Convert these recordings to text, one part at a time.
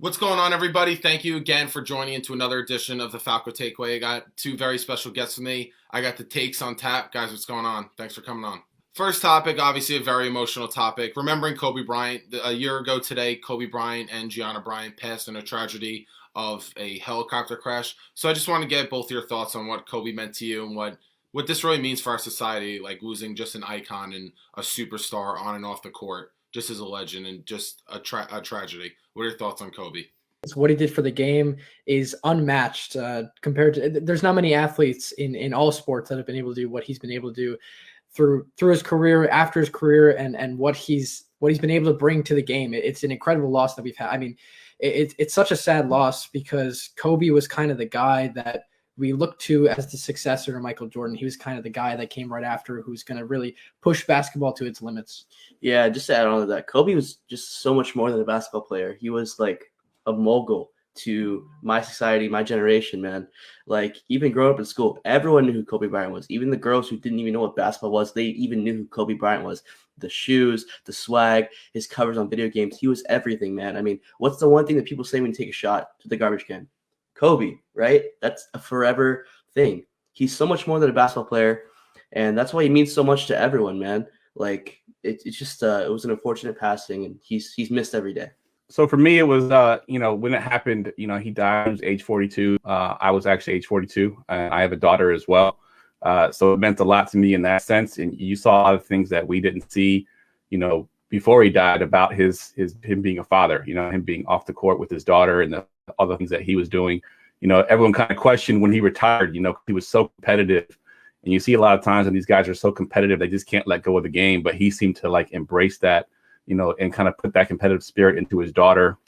What's going on, everybody? Thank you again for joining into another edition of the Falco Takeaway. I got two very special guests with me. I got the takes on tap. Guys, what's going on? Thanks for coming on. First topic, obviously a very emotional topic. Remembering Kobe Bryant. A year ago today, Kobe Bryant and Gianna Bryant passed in a tragedy of a helicopter crash. So I just want to get both your thoughts on what Kobe meant to you and what this really means for our society, like losing just an icon and a superstar on and off the court, just as a legend and just a tragedy. What are your thoughts on Kobe? What he did for the game is unmatched compared to. There's not many athletes in all sports that have been able to do what he's been able to do through his career, after his career, and what he's been able to bring to the game. It's an incredible loss that we've had. I mean, it's such a sad loss because Kobe was kind of the guy that we looked to as the successor to Michael Jordan. He was kind of the guy that came right after, who's going to really push basketball to its limits. Yeah, just to add on to that, Kobe was just so much more than a basketball player. He was like a mogul to my society, my generation, man. Like, even growing up in school, everyone knew who Kobe Bryant was. Even the girls who didn't even know what basketball was, they even knew who Kobe Bryant was. The shoes, the swag, his covers on video games. He was everything, man. I mean, what's the one thing that people say when you take a shot to the garbage can? Kobe, right? That's a forever thing. He's so much more than a basketball player, and that's why he means so much to everyone, man. Like, it's just it was an unfortunate passing, and he's missed every day. So for me, it was, when it happened, he died. He was age 42. I was actually age 42. And I have a daughter as well. So it meant a lot to me in that sense. And you saw a lot of things that we didn't see, before he died about him being a father, him being off the court with his daughter and the other things that he was doing. Everyone kind of questioned when he retired, he was so competitive. And you see a lot of times when these guys are so competitive, they just can't let go of the game. But he seemed to embrace that, and kind of put that competitive spirit into his daughter.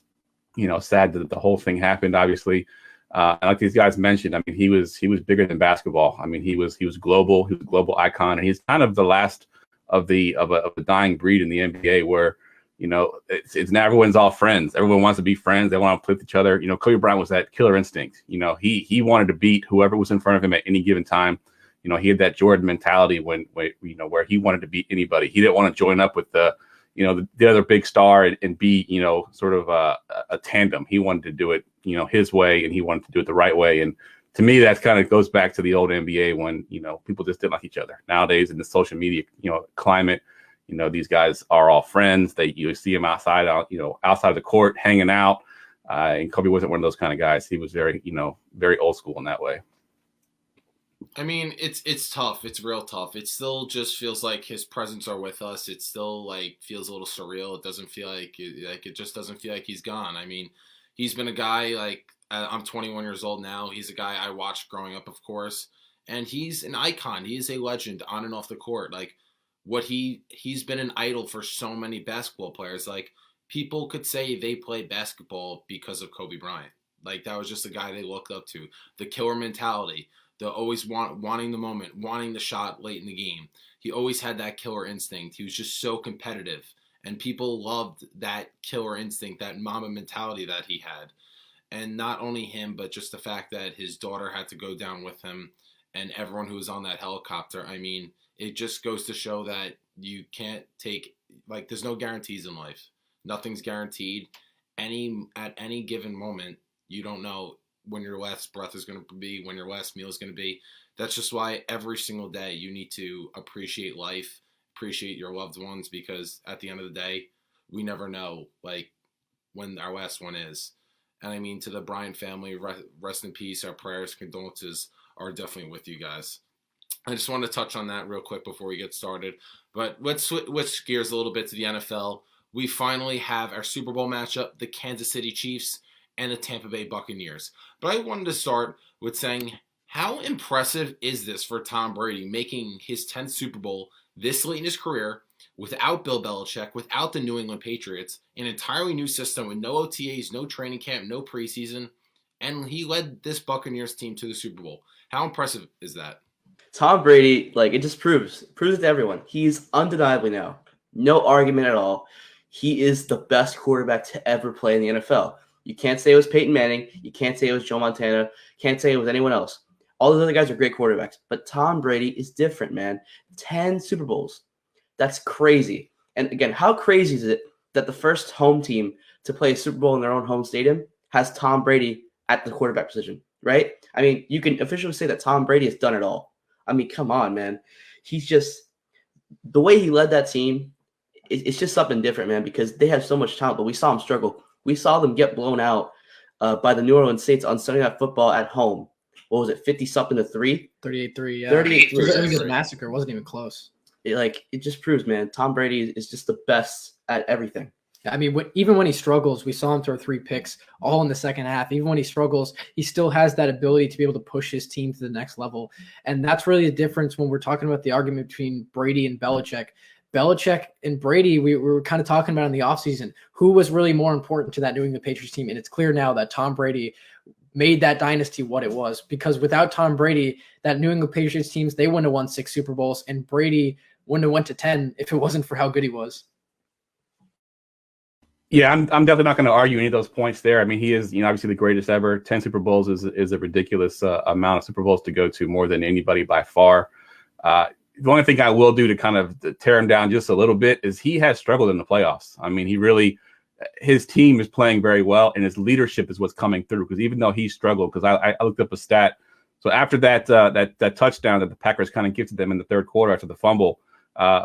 Sad that the whole thing happened, obviously. And like these guys mentioned, I mean, he was bigger than basketball. I mean, he was global. He was a global icon, and he's kind of the last of a dying breed in the NBA where, it's now everyone's all friends. Everyone wants to be friends. They want to play with each other. Kobe Bryant was that killer instinct. He wanted to beat whoever was in front of him at any given time. He had that Jordan mentality where he wanted to beat anybody. He didn't want to join up with the other big star and be, sort of a tandem. He wanted to do it, his way, and he wanted to do it the right way. And to me, that kind of goes back to the old NBA when, people just didn't like each other. Nowadays in the social media, climate, these guys are all friends. You see them outside the court hanging out. And Kobe wasn't one of those kind of guys. He was very, very old school in that way. I mean, it's tough. It's real tough. It still just feels like his presence are with us. It still feels a little surreal. It doesn't feel it just doesn't feel like he's gone. I mean, he's been a guy I'm 21 years old now. He's a guy I watched growing up, of course, and he's an icon. He is a legend on and off the court. He's been an idol for so many basketball players. People could say they played basketball because of Kobe Bryant. That was just a guy they looked up to. The killer mentality. The always wanting the moment, wanting the shot late in the game. He always had that killer instinct. He was just so competitive. And people loved that killer instinct, that Mamba mentality that he had. And not only him, but just the fact that his daughter had to go down with him and everyone who was on that helicopter. I mean, it just goes to show that you can't take, there's no guarantees in life. Nothing's guaranteed. At any given moment, you don't know when your last breath is going to be, when your last meal is going to be. That's just why every single day you need to appreciate life, appreciate your loved ones, because at the end of the day, we never know when our last one is. And I mean, to the Bryant family, rest in peace. Our prayers, condolences are definitely with you guys. I just want to touch on that real quick before we get started. But let's switch gears a little bit to the NFL. We finally have our Super Bowl matchup, the Kansas City Chiefs and the Tampa Bay Buccaneers. But I wanted to start with saying, how impressive is this for Tom Brady, making his 10th Super Bowl this late in his career without Bill Belichick, without the New England Patriots, an entirely new system with no OTAs, no training camp, no preseason, and he led this Buccaneers team to the Super Bowl. How impressive is that? Tom Brady, it just proves it to everyone. He's undeniably now, no argument at all. He is the best quarterback to ever play in the NFL. You can't say it was Peyton Manning. You can't say it was Joe Montana. Can't say it was anyone else. All those other guys are great quarterbacks. But Tom Brady is different, man. 10 Super Bowls. That's crazy. And again, how crazy is it that the first home team to play a Super Bowl in their own home stadium has Tom Brady at the quarterback position, right? I mean, you can officially say that Tom Brady has done it all. I mean, come on, man. He's just the way he led that team. It's just something different, man, because they have so much talent, but we saw them struggle. We saw them get blown out by the New Orleans Saints on Sunday Night Football at home. What was it, 50-something to 3? 38-3, yeah. 38-3. It was a massacre. It wasn't even close. It just proves, man, Tom Brady is just the best at everything. I mean, even when he struggles, we saw him throw 3 picks all in the second half. Even when he struggles, he still has that ability to be able to push his team to the next level. And that's really the difference when we're talking about the argument between Brady and Belichick. Belichick and Brady, we were kind of talking about in the offseason, who was really more important to that New England Patriots team. And it's clear now that Tom Brady made that dynasty what it was, because without Tom Brady, that New England Patriots teams, they wouldn't have won 6 Super Bowls, and Brady wouldn't have went to 10 if it wasn't for how good he was. Yeah, I'm definitely not going to argue any of those points there. I mean, he is, obviously the greatest ever. 10 Super Bowls is a ridiculous amount of Super Bowls to go to, more than anybody by far. The only thing I will do to kind of tear him down just a little bit is he has struggled in the playoffs. I mean, his team is playing very well, and his leadership is what's coming through. Because even though he struggled, because I looked up a stat. So after that touchdown that the Packers kind of gifted them in the third quarter after the fumble,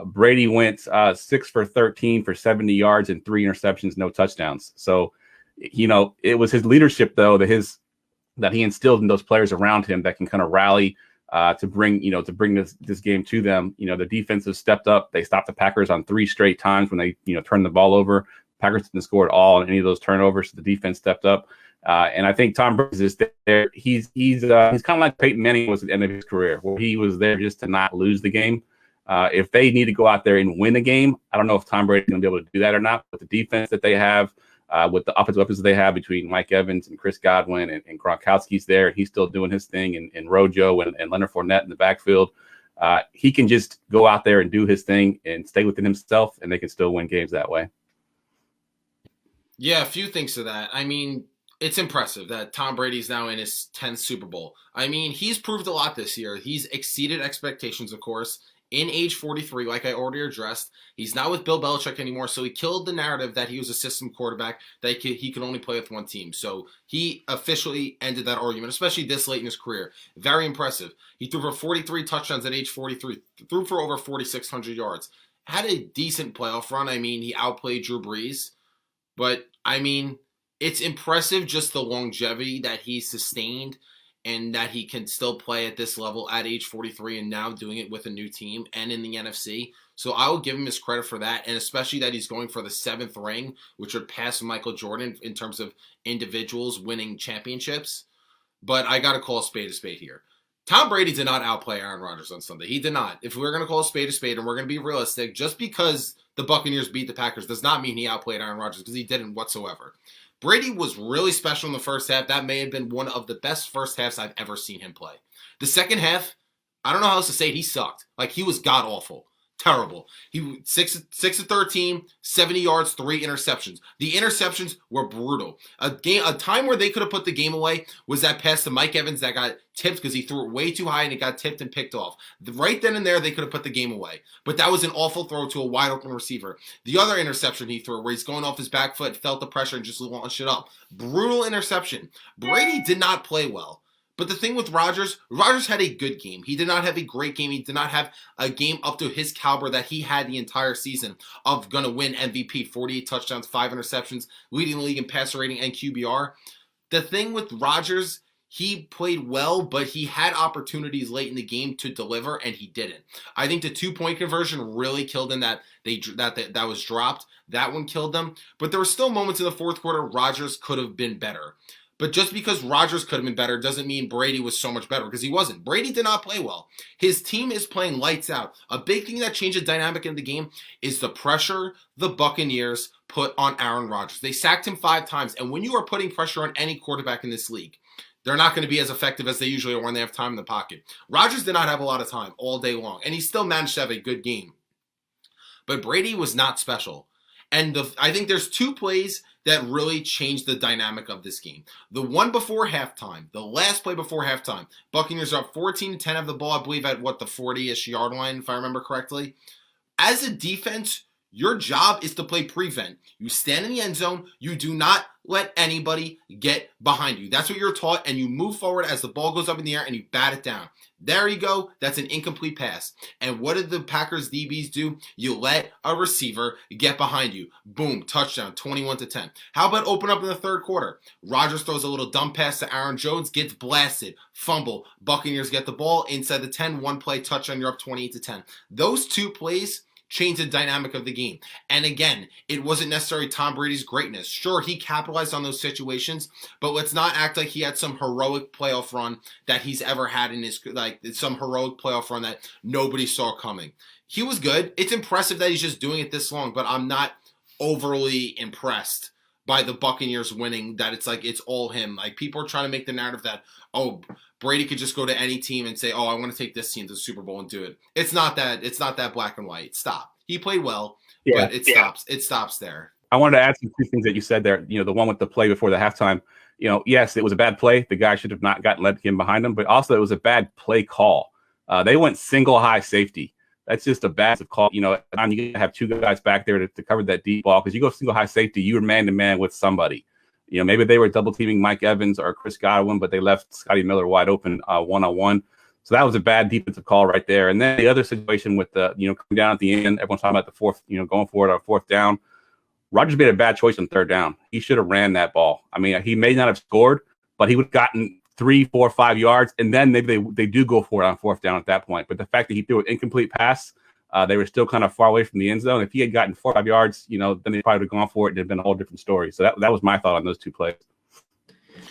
Brady went 6 for 13 for 70 yards and 3 interceptions, no touchdowns. So, it was his leadership, though, that he instilled in those players around him that can kind of rally to bring this game to them. The defense has stepped up. They stopped the Packers on 3 straight times when they, turned the ball over. Packers didn't score at all on any of those turnovers. So the defense stepped up. And I think Tom Brady is there. He's kind of like Peyton Manning was at the end of his career, where he was there just to not lose the game. If they need to go out there and win a game, I don't know if Tom Brady is going to be able to do that or not. With the defense that they have, with the offensive weapons that they have between Mike Evans and Chris Godwin and Gronkowski's there, and he's still doing his thing, and Rojo and Leonard Fournette in the backfield, he can just go out there and do his thing and stay within himself, and they can still win games that way. Yeah, a few things to that. I mean, it's impressive that Tom Brady's now in his 10th Super Bowl. I mean, he's proved a lot this year. He's exceeded expectations, of course. In age 43, like I already addressed, he's not with Bill Belichick anymore, so he killed the narrative that he was a system quarterback, that he could only play with one team. So he officially ended that argument, especially this late in his career. Very impressive. He threw for 43 touchdowns at age 43, threw for over 4,600 yards. Had a decent playoff run. I mean, he outplayed Drew Brees. But, I mean, it's impressive just the longevity that he's sustained and that he can still play at this level at age 43 and now doing it with a new team and in the NFC. So I will give him his credit for that, and especially that he's going for the 7th ring, which would pass Michael Jordan in terms of individuals winning championships. But I got to call a spade here. Tom Brady did not outplay Aaron Rodgers on Sunday. He did not. If we're going to call a spade and we're going to be realistic, just because the Buccaneers beat the Packers does not mean he outplayed Aaron Rodgers, because he didn't whatsoever. Brady was really special in the first half. That may have been one of the best first halves I've ever seen him play. The second half, I don't know how else to say it, he sucked. Like, he was god-awful. Terrible. He 6 of 13, 70 yards, 3 interceptions. The interceptions were brutal. A time where they could have put the game away was that pass to Mike Evans that got tipped because he threw it way too high and it got tipped and picked off. Right then and there, they could have put the game away. But that was an awful throw to a wide open receiver. The other interception he threw, where he's going off his back foot, felt the pressure and just launched it up. Brutal interception. Brady did not play well. But the thing with Rodgers had a good game. He did not have a great game. He did not have a game up to his caliber that he had the entire season of going to win MVP, 48 touchdowns, 5 interceptions, leading the league in passer rating and QBR. The thing with Rodgers, he played well, but he had opportunities late in the game to deliver, and he didn't. I think the 2-point conversion really killed him that was dropped. That one killed them. But there were still moments in the fourth quarter Rodgers could have been better. But just because Rodgers could have been better doesn't mean Brady was so much better, because he wasn't. Brady did not play well. His team is playing lights out. A big thing that changed the dynamic in the game is the pressure the Buccaneers put on Aaron Rodgers. They sacked him 5 times, and when you are putting pressure on any quarterback in this league, they're not going to be as effective as they usually are when they have time in the pocket. Rodgers did not have a lot of time all day long, and he still managed to have a good game. But Brady was not special. And I think there's 2 plays that really changed the dynamic of this game. The one before halftime, the last play before halftime, Buccaneers are up 14-10, have the ball, I believe, at the 40-ish yard line, if I remember correctly. As a defense, Your job is to play prevent. You stand in the end zone. You do not let anybody get behind you. That's what you're taught, and you move forward as the ball goes up in the air and you bat it down. There you go. That's an incomplete pass. And what did the Packers DBs do? You let a receiver get behind you. Boom, touchdown, 21-10. How about open up in the third quarter? Rodgers throws a little dump pass to Aaron Jones, gets blasted, fumble. Buccaneers get the ball inside the 10, one play touchdown, you're up 28-10. Those two plays change the dynamic of the game. And again, it wasn't necessarily Tom Brady's greatness. Sure, he capitalized on those situations, but let's not act like he had some heroic playoff run that he's ever had in his, like some heroic playoff run that nobody saw coming. He was good. It's impressive that he's just doing it this long, but I'm not overly impressed by the Buccaneers winning, that it's like it's all him. Like, people are trying to make the narrative that, oh, Brady could just go to any team and say, oh, I want to take this team to the Super Bowl and do it. It's not that black and white. Stop. He played well, but it stops there. I wanted to add some two things that you said there. The one with the play before the halftime. Yes, it was a bad play. The guy should have not gotten led in behind him, but also it was a bad play call. They went single high safety. That's just a bad call. You got to have two guys back there to cover that deep ball, because you go single high safety, you were man to man with somebody. Maybe they were double teaming Mike Evans or Chris Godwin, but they left Scotty Miller wide open one-on-one. So that was a bad defensive call right there. And then the other situation with the, coming down at the end, everyone's talking about the fourth, going for it on fourth down. Rodgers made a bad choice on third down. He should have ran that ball. I mean, he may not have scored, but he would have gotten 3, 4, 5 yards, and then maybe they do go for it on fourth down at that point. But the fact that he threw an incomplete pass, they were still kind of far away from the end zone. If he had gotten 4 or 5 yards, then they probably would have gone for it. It'd have been a whole different story. So that was my thought on those two plays.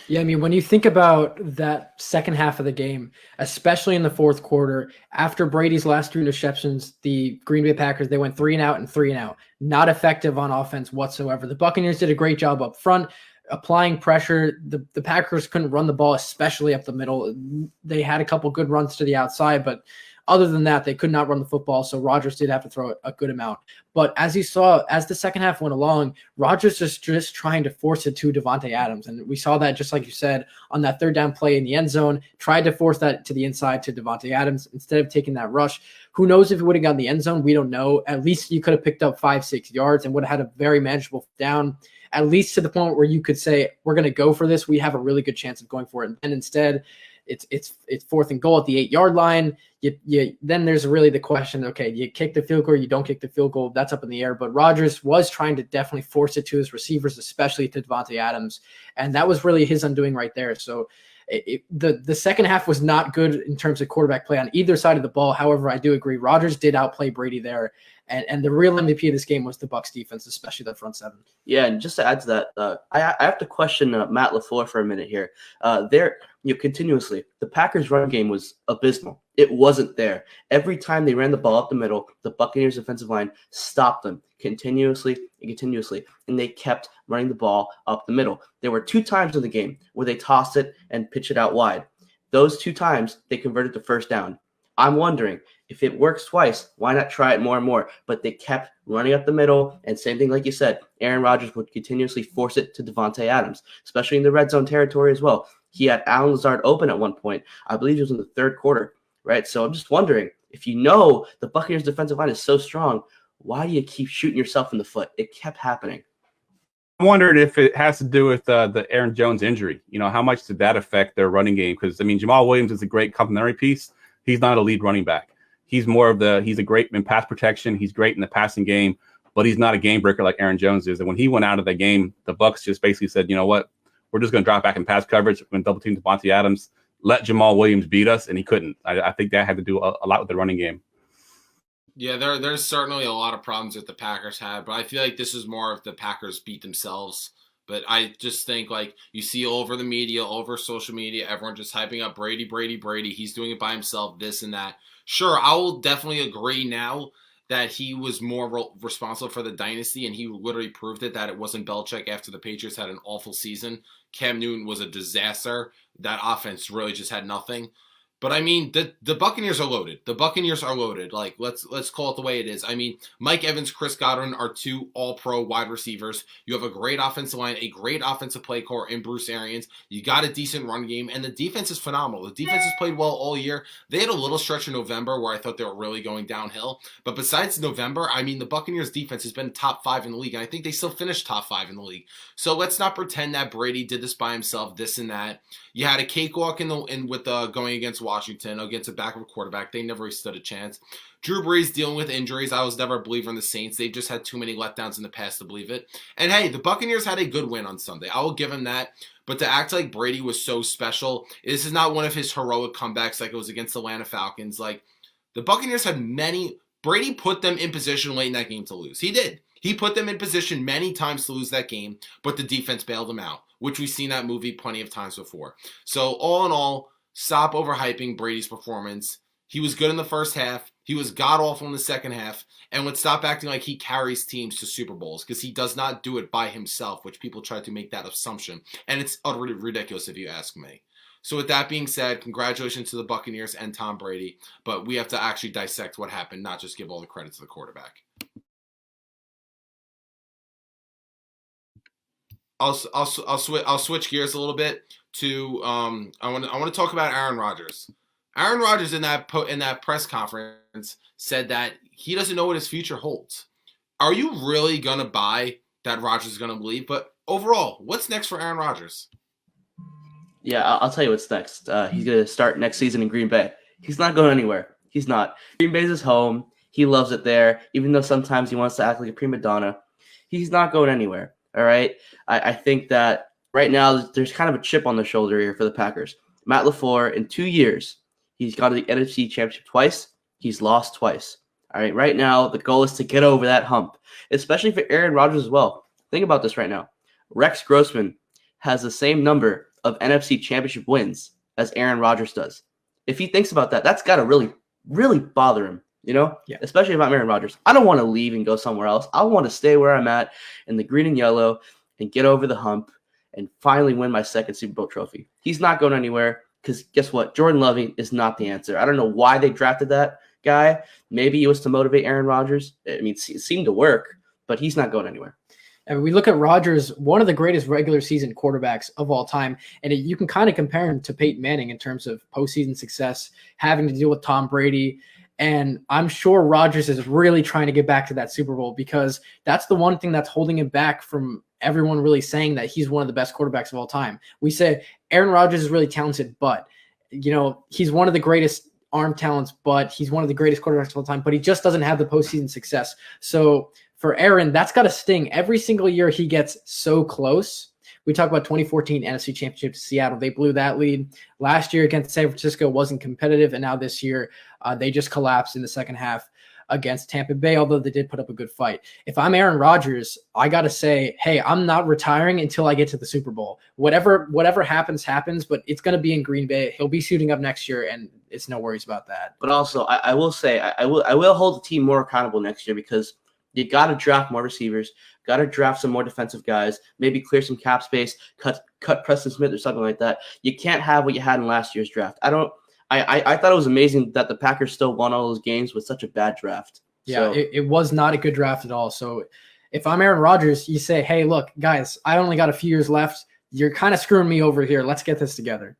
Yeah, I mean, when you think about that second half of the game, especially in the fourth quarter, after Brady's last 2 interceptions, the Green Bay Packers, they went 3 and out and 3 and out. Not effective on offense whatsoever. The Buccaneers did a great job up front, applying pressure. The Packers couldn't run the ball, especially up the middle. They had a couple good runs to the outside, but other than that, they could not run the football, so Rodgers did have to throw a good amount. But as you saw, as the second half went along, Rodgers just trying to force it to Davante Adams. And we saw that, just like you said, on that third down play in the end zone, tried to force that to the inside to Davante Adams instead of taking that rush. Who knows if he would have gotten the end zone? We don't know. At least you could have picked up 5-6 yards and would have had a very manageable down, at least to the point where you could say, we're going to go for this. We have a really good chance of going for it. And instead, it's 4th and goal at the 8-yard line. Then there's really the question, okay, you kick the field goal or you don't kick the field goal? That's up in the air. But Rodgers was trying to definitely force it to his receivers, especially to Davante Adams. And that was really his undoing right there. So the second half was not good in terms of quarterback play on either side of the ball. However, I do agree, Rodgers did outplay Brady there. And the real MVP of this game was the Bucs defense, especially the front seven. Yeah, and just to add to that, I have to question Matt LaFleur for a minute here. Continuously, the Packers' run game was abysmal. It wasn't there. Every time they ran the ball up the middle, the Buccaneers' defensive line stopped them continuously, and they kept running the ball up the middle. There were 2 times in the game where they tossed it and pitched it out wide. Those 2 times, they converted to first down. I'm wondering, if it works twice, why not try it more and more? But they kept running up the middle, and same thing like you said, Aaron Rodgers would continuously force it to Davante Adams, especially in the red zone territory as well. He had Allen Lazard open at one point. I believe it was in the third quarter, right? So I'm just wondering, if you know the Buccaneers defensive line is so strong, why do you keep shooting yourself in the foot? It kept happening. I wondered if it has to do with the Aaron Jones injury. How much did that affect their running game? Because, Jamal Williams is a great complementary piece. He's not a lead running back. He's a great in pass protection. He's great in the passing game, but he's not a game breaker like Aaron Jones is. And when he went out of that game, the Bucs just basically said, you know what? We're just going to drop back in pass coverage. We're going to double team Davante Adams, let Jamal Williams beat us, and he couldn't. I think that had to do a lot with the running game. Yeah, there's certainly a lot of problems that the Packers had, but I feel like this is more of the Packers beat themselves. But I just think, like, you see over the media, over social media, everyone just hyping up Brady. He's doing it by himself, this and that. Sure, I will definitely agree now that he was more responsible for the dynasty, and he literally proved it, that it wasn't Belichick after the Patriots had an awful season. Cam Newton was a disaster. That offense really just had nothing. But I mean, the Buccaneers are loaded. The Buccaneers are loaded. Like, let's call it the way it is. I mean, Mike Evans, Chris Godwin are 2 all-pro wide receivers. You have a great offensive line, a great offensive play core in Bruce Arians. You got a decent run game, and the defense is phenomenal. The defense has played well all year. They had a little stretch in November where I thought they were really going downhill. But besides November, I mean, the Buccaneers defense has been top 5 in the league, and I think they still finished top 5 in the league. So let's not pretend that Brady did this by himself, this and that. You had a cakewalk with going against Washington, against a backup quarterback. They never stood a chance. Drew Brees dealing with injuries. I was never a believer in the Saints. They've just had too many letdowns in the past to believe it. And hey, the Buccaneers had a good win on Sunday. I will give him that. But to act like Brady was so special, this is not one of his heroic comebacks like it was against the Atlanta Falcons. Like, the Buccaneers had many. Brady put them in position late in that game to lose. He did. He put them in position many times to lose that game, but the defense bailed them out, which we've seen that movie plenty of times before. So all in all, stop overhyping Brady's performance. He was good in the first half. He was god-awful in the second half. And let's stop acting like he carries teams to Super Bowls, because he does not do it by himself, which people try to make that assumption. And it's utterly ridiculous if you ask me. So with that being said, congratulations to the Buccaneers and Tom Brady. But we have to actually dissect what happened, not just give all the credit to the quarterback. I'll switch gears a little bit to I want to talk about Aaron Rodgers. Aaron Rodgers in that press conference said that he doesn't know what his future holds. Are you really gonna buy that Rodgers is gonna leave? But overall, what's next for Aaron Rodgers? Yeah, I'll tell you what's next. He's gonna start next season in Green Bay. He's not going anywhere. He's not. Green Bay's his home. He loves it there, even though sometimes he wants to act like a prima donna. He's not going anywhere. All right. I think that right now there's kind of a chip on the shoulder here for the Packers. Matt LaFleur, in 2 years, he's gone to the NFC Championship twice. He's lost twice. All right. Right now, the goal is to get over that hump, especially for Aaron Rodgers as well. Think about this right now. Rex Grossman has the same number of NFC Championship wins as Aaron Rodgers does. If he thinks about that, that's got to really, really bother him. Yeah. Especially if I'm Aaron Rodgers. I don't want to leave and go somewhere else. I want to stay where I'm at in the green and yellow and get over the hump and finally win my second Super Bowl trophy. He's not going anywhere because guess what? Jordan Love is not the answer. I don't know why they drafted that guy. Maybe it was to motivate Aaron Rodgers. I mean, it seemed to work, but he's not going anywhere. And we look at Rodgers, one of the greatest regular season quarterbacks of all time. And you can kind of compare him to Peyton Manning in terms of postseason success, having to deal with Tom Brady. And I'm sure Rodgers is really trying to get back to that Super Bowl because that's the one thing that's holding him back from everyone really saying that he's one of the best quarterbacks of all time. We say Aaron Rodgers is really talented, but he's one of the greatest arm talents, but he's one of the greatest quarterbacks of all time, but he just doesn't have the postseason success. So for Aaron, that's got to sting. Every single year he gets so close. We talk about 2014 NFC Championship to Seattle. They blew that lead. Last year against San Francisco wasn't competitive, and now this year they just collapsed in the second half against Tampa Bay, although they did put up a good fight. If I'm Aaron Rodgers, I got to say, hey, I'm not retiring until I get to the Super Bowl. Whatever happens, but it's going to be in Green Bay. He'll be suiting up next year, and it's no worries about that. But also, I will say, I will hold the team more accountable next year because you got to draft more receivers, got to draft some more defensive guys, maybe clear some cap space, cut Preston Smith or something like that. You can't have what you had in last year's draft. I thought it was amazing that the Packers still won all those games with such a bad draft. Yeah, it was not a good draft at all. So if I'm Aaron Rodgers, you say, hey, look, guys, I only got a few years left. You're kind of screwing me over here. Let's get this together.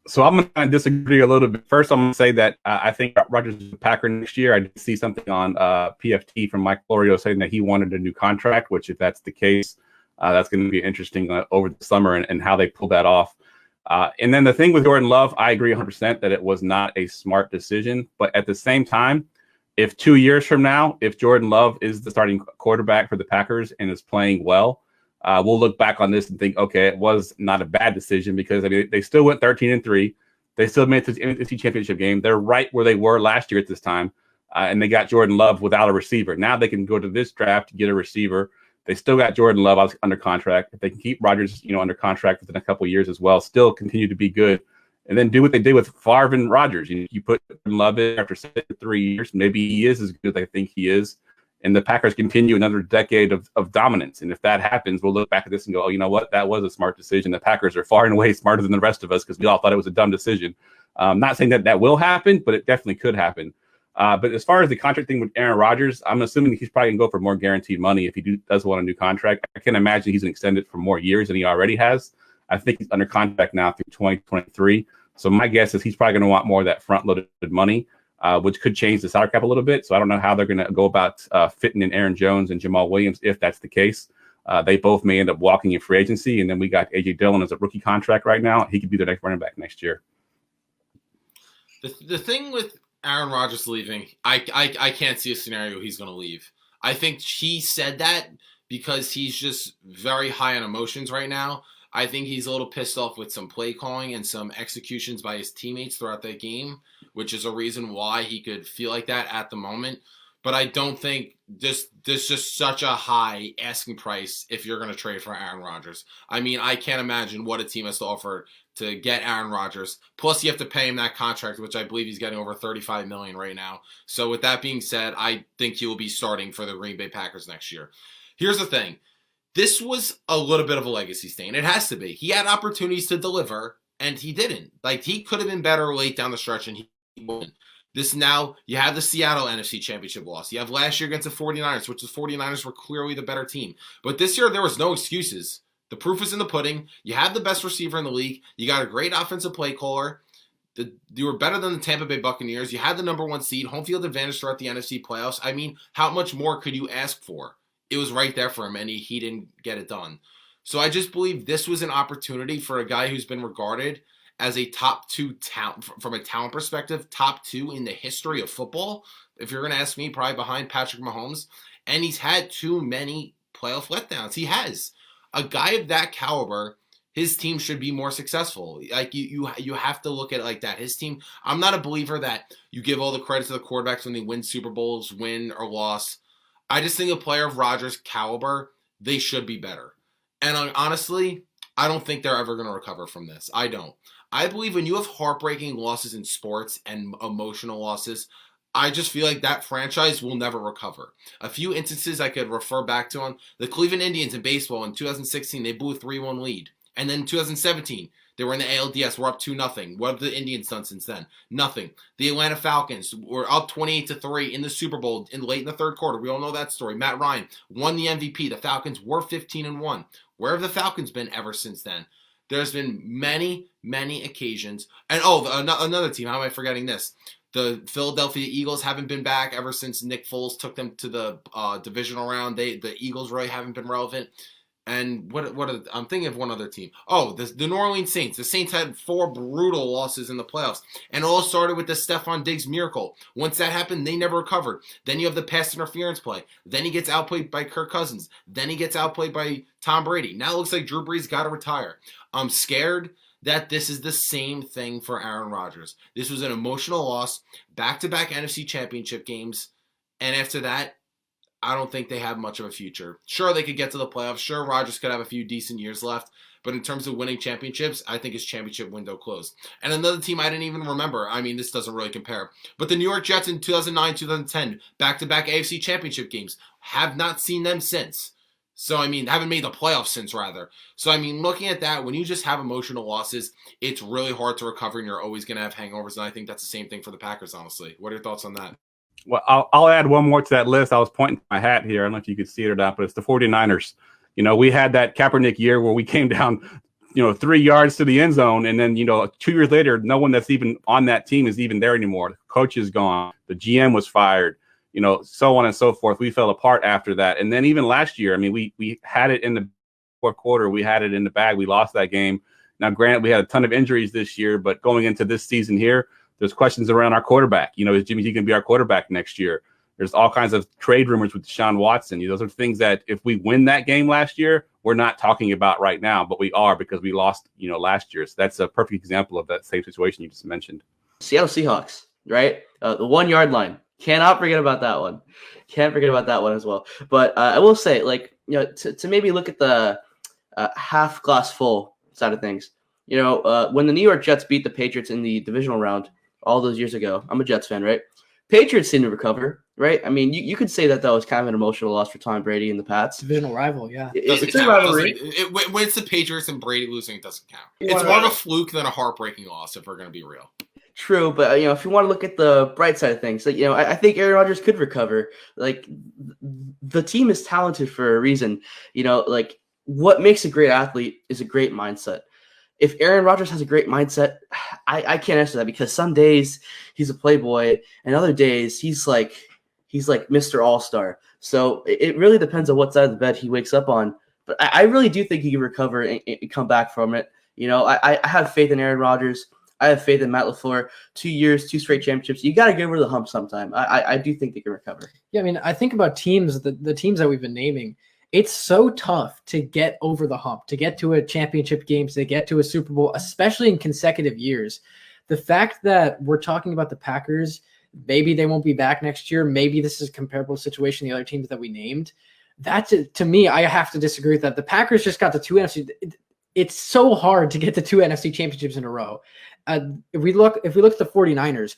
So I'm going to disagree a little bit. First, I'm going to say that I think Rodgers is a Packer next year. I did see something on PFT from Mike Florio saying that he wanted a new contract, which if that's the case, that's going to be interesting over the summer and how they pull that off. And then the thing with Jordan Love, I agree 100% that it was not a smart decision. But at the same time, if 2 years from now, if Jordan Love is the starting quarterback for the Packers and is playing well, we'll look back on this and think, okay, it was not a bad decision because, I mean, they still went 13-3. They still made it to the NFC Championship game. They're right where they were last year at this time, and they got Jordan Love without a receiver. Now they can go to this draft to get a receiver. They still got Jordan Love under contract. If they can keep Rodgers, under contract within a couple of years as well, still continue to be good, and then do what they did with Favre and Rodgers. You put Jordan Love in after 3 years. Maybe he is as good as I think he is, and the Packers continue another decade of dominance. And if that happens, we'll look back at this and go, oh, you know what? That was a smart decision. The Packers are far and away smarter than the rest of us because we all thought it was a dumb decision. Not saying that will happen, but it definitely could happen. But as far as the contract thing with Aaron Rodgers, I'm assuming he's probably going to go for more guaranteed money if he does want a new contract. I can imagine he's going to extend it for more years than he already has. I think he's under contract now through 2023. So my guess is he's probably going to want more of that front-loaded money, which could change the salary cap a little bit. So I don't know how they're going to go about fitting in Aaron Jones and Jamal Williams if that's the case. They both may end up walking in free agency, and then we got A.J. Dillon as a rookie contract right now. He could be the next running back next year. The thing with Aaron Rodgers leaving, I can't see a scenario he's going to leave. I think he said that because he's just very high on emotions right now. I think he's a little pissed off with some play calling and some executions by his teammates throughout that game, which is a reason why he could feel like that at the moment. But I don't think there's just such a high asking price if you're going to trade for Aaron Rodgers. I mean, I can't imagine what a team has to offer to get Aaron Rodgers. Plus, you have to pay him that contract, which I believe he's getting over $35 million right now. So with that being said, I think he will be starting for the Green Bay Packers next year. Here's the thing. This was a little bit of a legacy stain. It has to be. He had opportunities to deliver, and he didn't. Like, he could have been better late down the stretch, and he wouldn't. This now, you have the Seattle NFC Championship loss. You have last year against the 49ers, which the 49ers were clearly the better team. But this year, there was no excuses. The proof is in the pudding. You have the best receiver in the league. You got a great offensive play caller. You were better than the Tampa Bay Buccaneers. You had the number 1 seed, home field advantage throughout the NFC playoffs. I mean, how much more could you ask for? It was right there for him, and he didn't get it done. So I just believe this was an opportunity for a guy who's been regarded as a top 2 talent, from a talent perspective, top 2 in the history of football. If you're going to ask me, probably behind Patrick Mahomes. And he's had too many playoff letdowns. He has. A guy of that caliber, his team should be more successful. Like you have to look at it like that. His team, I'm not a believer that you give all the credit to the quarterbacks when they win Super Bowls, win or loss. I just think a player of Rodgers' caliber, they should be better. And honestly, I don't think they're ever going to recover from this. I don't. I believe when you have heartbreaking losses in sports and emotional losses, I just feel like that franchise will never recover. A few instances I could refer back to on the Cleveland Indians in baseball in 2016, they blew a 3-1 lead. And then in 2017, they were in the ALDS, we're up 2-0. What have the Indians done since then? Nothing. The Atlanta Falcons were up 28-3 in the Super Bowl late in the third quarter. We all know that story. Matt Ryan won the MVP. The Falcons were 15-1. Where have the Falcons been ever since then? There's been many, many occasions. And another team, how am I forgetting this? The Philadelphia Eagles haven't been back ever since Nick Foles took them to the divisional round. The Eagles really haven't been relevant. And I'm thinking of one other team. Oh, the New Orleans Saints. The Saints had 4 brutal losses in the playoffs. And it all started with the Stephon Diggs miracle. Once that happened, they never recovered. Then you have the pass interference play. Then he gets outplayed by Kirk Cousins. Then he gets outplayed by Tom Brady. Now it looks like Drew Brees got to retire. I'm scared that this is the same thing for Aaron Rodgers. This was an emotional loss, back-to-back NFC Championship games, and after that, I don't think they have much of a future. Sure, they could get to the playoffs. Sure, Rodgers could have a few decent years left, but in terms of winning championships, I think his championship window closed. And another team I didn't even remember, I mean, this doesn't really compare, but the New York Jets in 2009, 2010, back-to-back AFC Championship games, have not seen them since. So, I mean, haven't made the playoffs since, rather. So, I mean, looking at that, when you just have emotional losses, it's really hard to recover, and you're always going to have hangovers, and I think that's the same thing for the Packers, honestly. What are your thoughts on that? Well, I'll add one more to that list. I was pointing to my hat here. I don't know if you could see it or not, but it's the 49ers. You know, we had that Kaepernick year where we came down, 3 yards to the end zone, and then, 2 years later, no one that's even on that team is even there anymore. The coach is gone. The GM was fired. So on and so forth. We fell apart after that. And then even last year, I mean, we had it in the fourth quarter. We had it in the bag. We lost that game. Now, granted, we had a ton of injuries this year, but going into this season here, there's questions around our quarterback. Is Jimmy G going to be our quarterback next year? There's all kinds of trade rumors with Deshaun Watson. Those are things that if we win that game last year, we're not talking about right now, but we are because we lost, last year. So that's a perfect example of that same situation you just mentioned. Seattle Seahawks, right? The 1 yard line. Cannot forget about that one. Can't forget about that one as well. But I will say, to maybe look at the half glass full side of things. When the New York Jets beat the Patriots in the divisional round all those years ago, I'm a Jets fan, right? Patriots seem to recover. right? I mean, you could say that was kind of an emotional loss for Tom Brady and the Pats. Divisional rival, yeah. It's a rivalry. When it's the Patriots and Brady losing, it doesn't count. You It's wanna- more of a fluke than a heartbreaking loss, if we're going to be real. True, but if you want to look at the bright side of things, like, I think Aaron Rodgers could recover. Like, the team is talented for a reason. Like, what makes a great athlete is a great mindset. If Aaron Rodgers has a great mindset, I can't answer that, because some days he's a playboy and other days he's like Mr. All-Star. So it really depends on what side of the bed he wakes up on. But I really do think he can recover and come back from it. I have faith in Aaron Rodgers. I have faith in Matt LaFleur. 2 years, 2 straight championships. You got to get over the hump sometime. I do think they can recover. Yeah, I mean, I think about teams, the teams that we've been naming. It's so tough to get over the hump, to get to a championship game, to get to a Super Bowl, especially in consecutive years. The fact that we're talking about the Packers, maybe they won't be back next year. Maybe this is a comparable situation to the other teams that we named. That's, to me, I have to disagree with that. The Packers just got the 2 NFC. It's so hard to get the 2 NFC championships in a row. If we look at the 49ers,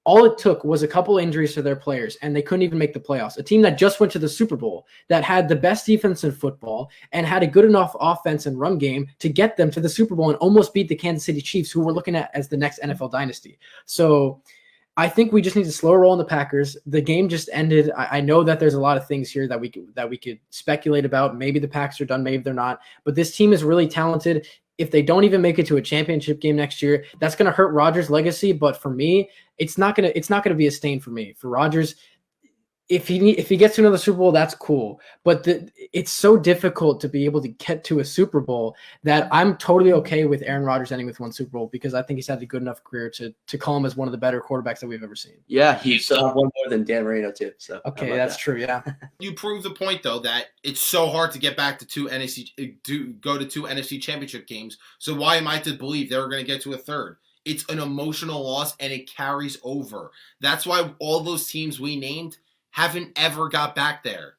all it took was a couple injuries to their players, and they couldn't even make the playoffs. A team that just went to the Super Bowl, that had the best defense in football and had a good enough offense and run game to get them to the Super Bowl and almost beat the Kansas City Chiefs, who we're looking at as the next NFL dynasty. So I think we just need to slow roll on the Packers. The game just ended. I know that there's a lot of things here that we could speculate about. Maybe the Packers are done, maybe they're not. But this team is really talented. If they don't even make it to a championship game next year, that's going to hurt Rodgers' legacy. But for me, it's not going to be a stain for me. For Rodgers, if he gets to another Super Bowl, that's cool. But it's so difficult to be able to get to a Super Bowl that I'm totally okay with Aaron Rodgers ending with 1 Super Bowl, because I think he's had a good enough career to call him as one of the better quarterbacks that we've ever seen. Yeah, he's one more than Dan Marino too. So okay, that's true. Yeah, you prove the point though that it's so hard to get back to go to 2 NFC championship games. So why am I to believe they were going to get to a third? It's an emotional loss and it carries over. That's why all those teams we named haven't ever got back there,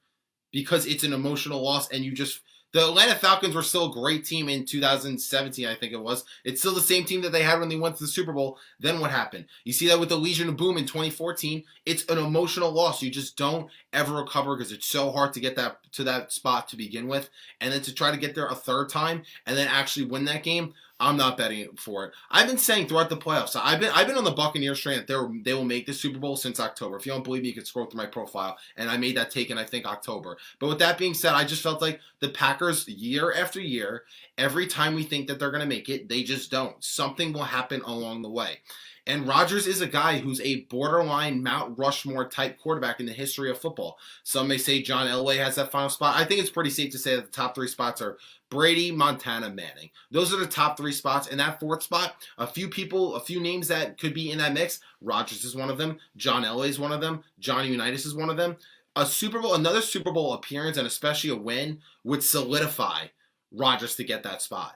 because it's an emotional loss. And the Atlanta Falcons were still a great team in 2017, I think it was. It's still the same team that they had when they went to the Super Bowl. Then what happened? You see that with the Legion of Boom in 2014. It's an emotional loss. You just don't ever recover, because it's so hard to get to that spot to begin with. And then to try to get there a third time and then actually win that game, I'm not betting for it. I've been saying throughout the playoffs, I've been on the Buccaneers train that they will make the Super Bowl since October. If you don't believe me, you can scroll through my profile, and I made that take in, I think, October. But with that being said, I just felt like the Packers, year after year, every time we think that they're going to make it, they just don't. Something will happen along the way. And Rodgers is a guy who's a borderline Mount Rushmore type quarterback in the history of football. Some may say John Elway has that final spot. I think it's pretty safe to say that the top 3 spots are Brady, Montana, Manning. Those are the top 3 spots. And that 4th spot, a few names that could be in that mix. Rodgers is one of them. John Elway is one of them. Johnny Unitas is one of them. Another Super Bowl appearance, and especially a win, would solidify Rodgers to get that spot.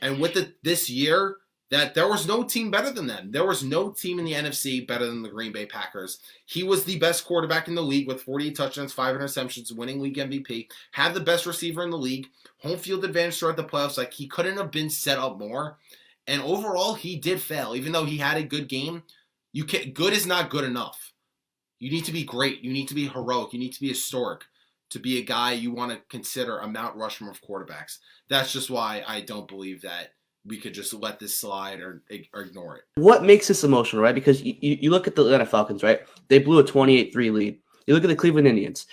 And with this year, that there was no team better than them. There was no team in the NFC better than the Green Bay Packers. He was the best quarterback in the league with 48 touchdowns, 5 interceptions, winning league MVP, had the best receiver in the league, home field advantage throughout the playoffs. Like, he couldn't have been set up more. And overall, he did fail. Even though he had a good game, good is not good enough. You need to be great. You need to be heroic. You need to be historic to be a guy you want to consider a Mount Rushmore of quarterbacks. That's just why I don't believe that we could just let this slide or ignore it. What makes this emotional, right? Because you look at the Atlanta Falcons, right? They blew a 28-3 lead. You look at the Cleveland Indians.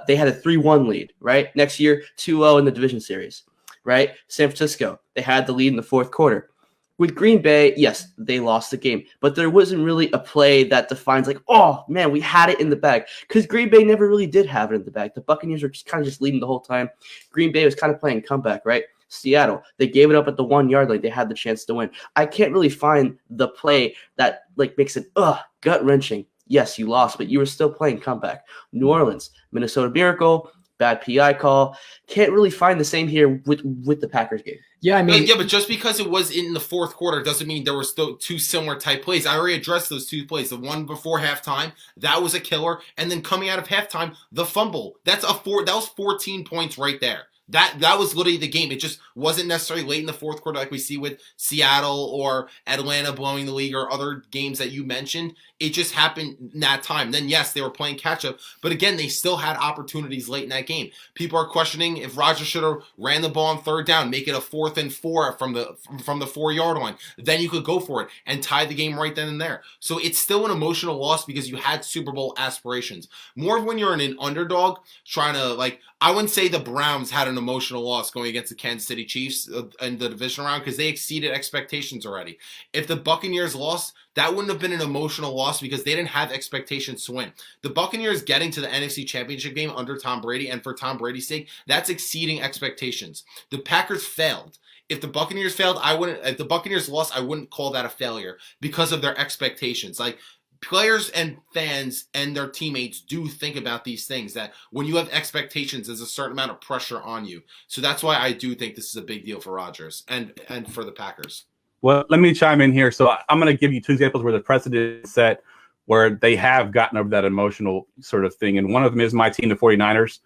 They had a 3-1 lead, right? Next year, 2-0 in the division series, right? San Francisco, they had the lead in the 4th quarter. With Green Bay, yes, they lost the game, but there wasn't really a play that defines like, oh, man, we had it in the bag, because Green Bay never really did have it in the bag. The Buccaneers were kind of just leading the whole time. Green Bay was kind of playing comeback, right? Seattle, they gave it up at the 1 yard line. They had the chance to win. I can't really find the play that makes it gut-wrenching. Yes, you lost, but you were still playing comeback. New Orleans, Minnesota Miracle, bad PI call. Can't really find the same here with the Packers game. Yeah, I mean, but just because it was in the 4th quarter doesn't mean there were still 2 similar type plays. I already addressed those 2 plays. The one before halftime, that was a killer, and then coming out of halftime, the fumble. That was 14 points right there. That was literally the game. It just wasn't necessarily late in the fourth quarter like we see with Seattle or Atlanta blowing the league or other games that you mentioned. It just happened in that time. Then, yes, they were playing catch-up. But again, they still had opportunities late in that game. People are questioning if Rodgers should have ran the ball on third down, make it a 4th and 4 from the 4-yard line. Then you could go for it and tie the game right then and there. So it's still an emotional loss because you had Super Bowl aspirations. More of when you're an underdog trying to, like, I wouldn't say the Browns had an emotional loss going against the Kansas City Chiefs in the division round because they exceeded expectations already. If the Buccaneers lost, that wouldn't have been an emotional loss because they didn't have expectations to win. The Buccaneers getting to the NFC Championship game under Tom Brady, and for Tom Brady's sake, that's exceeding expectations. The Packers failed. If the Buccaneers failed, if the Buccaneers lost, I wouldn't call that a failure because of their expectations. Like, players and fans and their teammates do think about these things, that when you have expectations, there's a certain amount of pressure on you. So that's why I do think this is a big deal for Rodgers and for the Packers. Well, let me chime in here. So I'm going to give you two examples where the precedent is set, where they have gotten over that emotional sort of thing. And one of them is my team, the 49ers.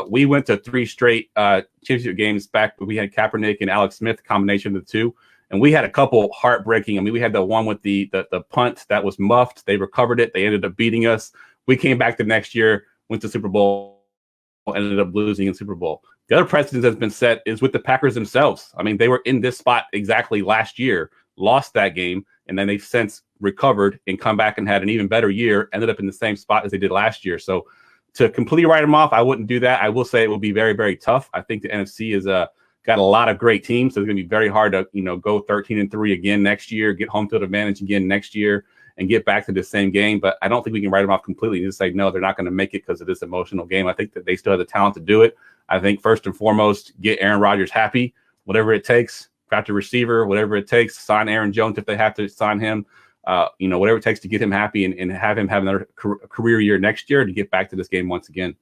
We went to 3 straight championship games back. We had Kaepernick and Alex Smith, combination of the two. And we had a couple heartbreaking. I mean, we had the one with the punt that was muffed. They recovered it. They ended up beating us. We came back the next year, went to Super Bowl, ended up losing in Super Bowl. The other precedent that's been set is with the Packers themselves. I mean, they were in this spot exactly last year, lost that game, and then they've since recovered and come back and had an even better year, ended up in the same spot as they did last year. So to completely write them off, I wouldn't do that. I will say it will be very, very tough. I think the NFC is got a lot of great teams, so it's going to be very hard to go 13-3 again next year, get home field advantage again next year, and get back to the same game. But I don't think we can write them off completely and just say, no, they're not going to make it because of this emotional game. I think that they still have the talent to do it. I think first and foremost, get Aaron Rodgers happy, whatever it takes, draft a receiver, whatever it takes, sign Aaron Jones if they have to sign him, whatever it takes to get him happy and have him have another career year next year to get back to this game once again.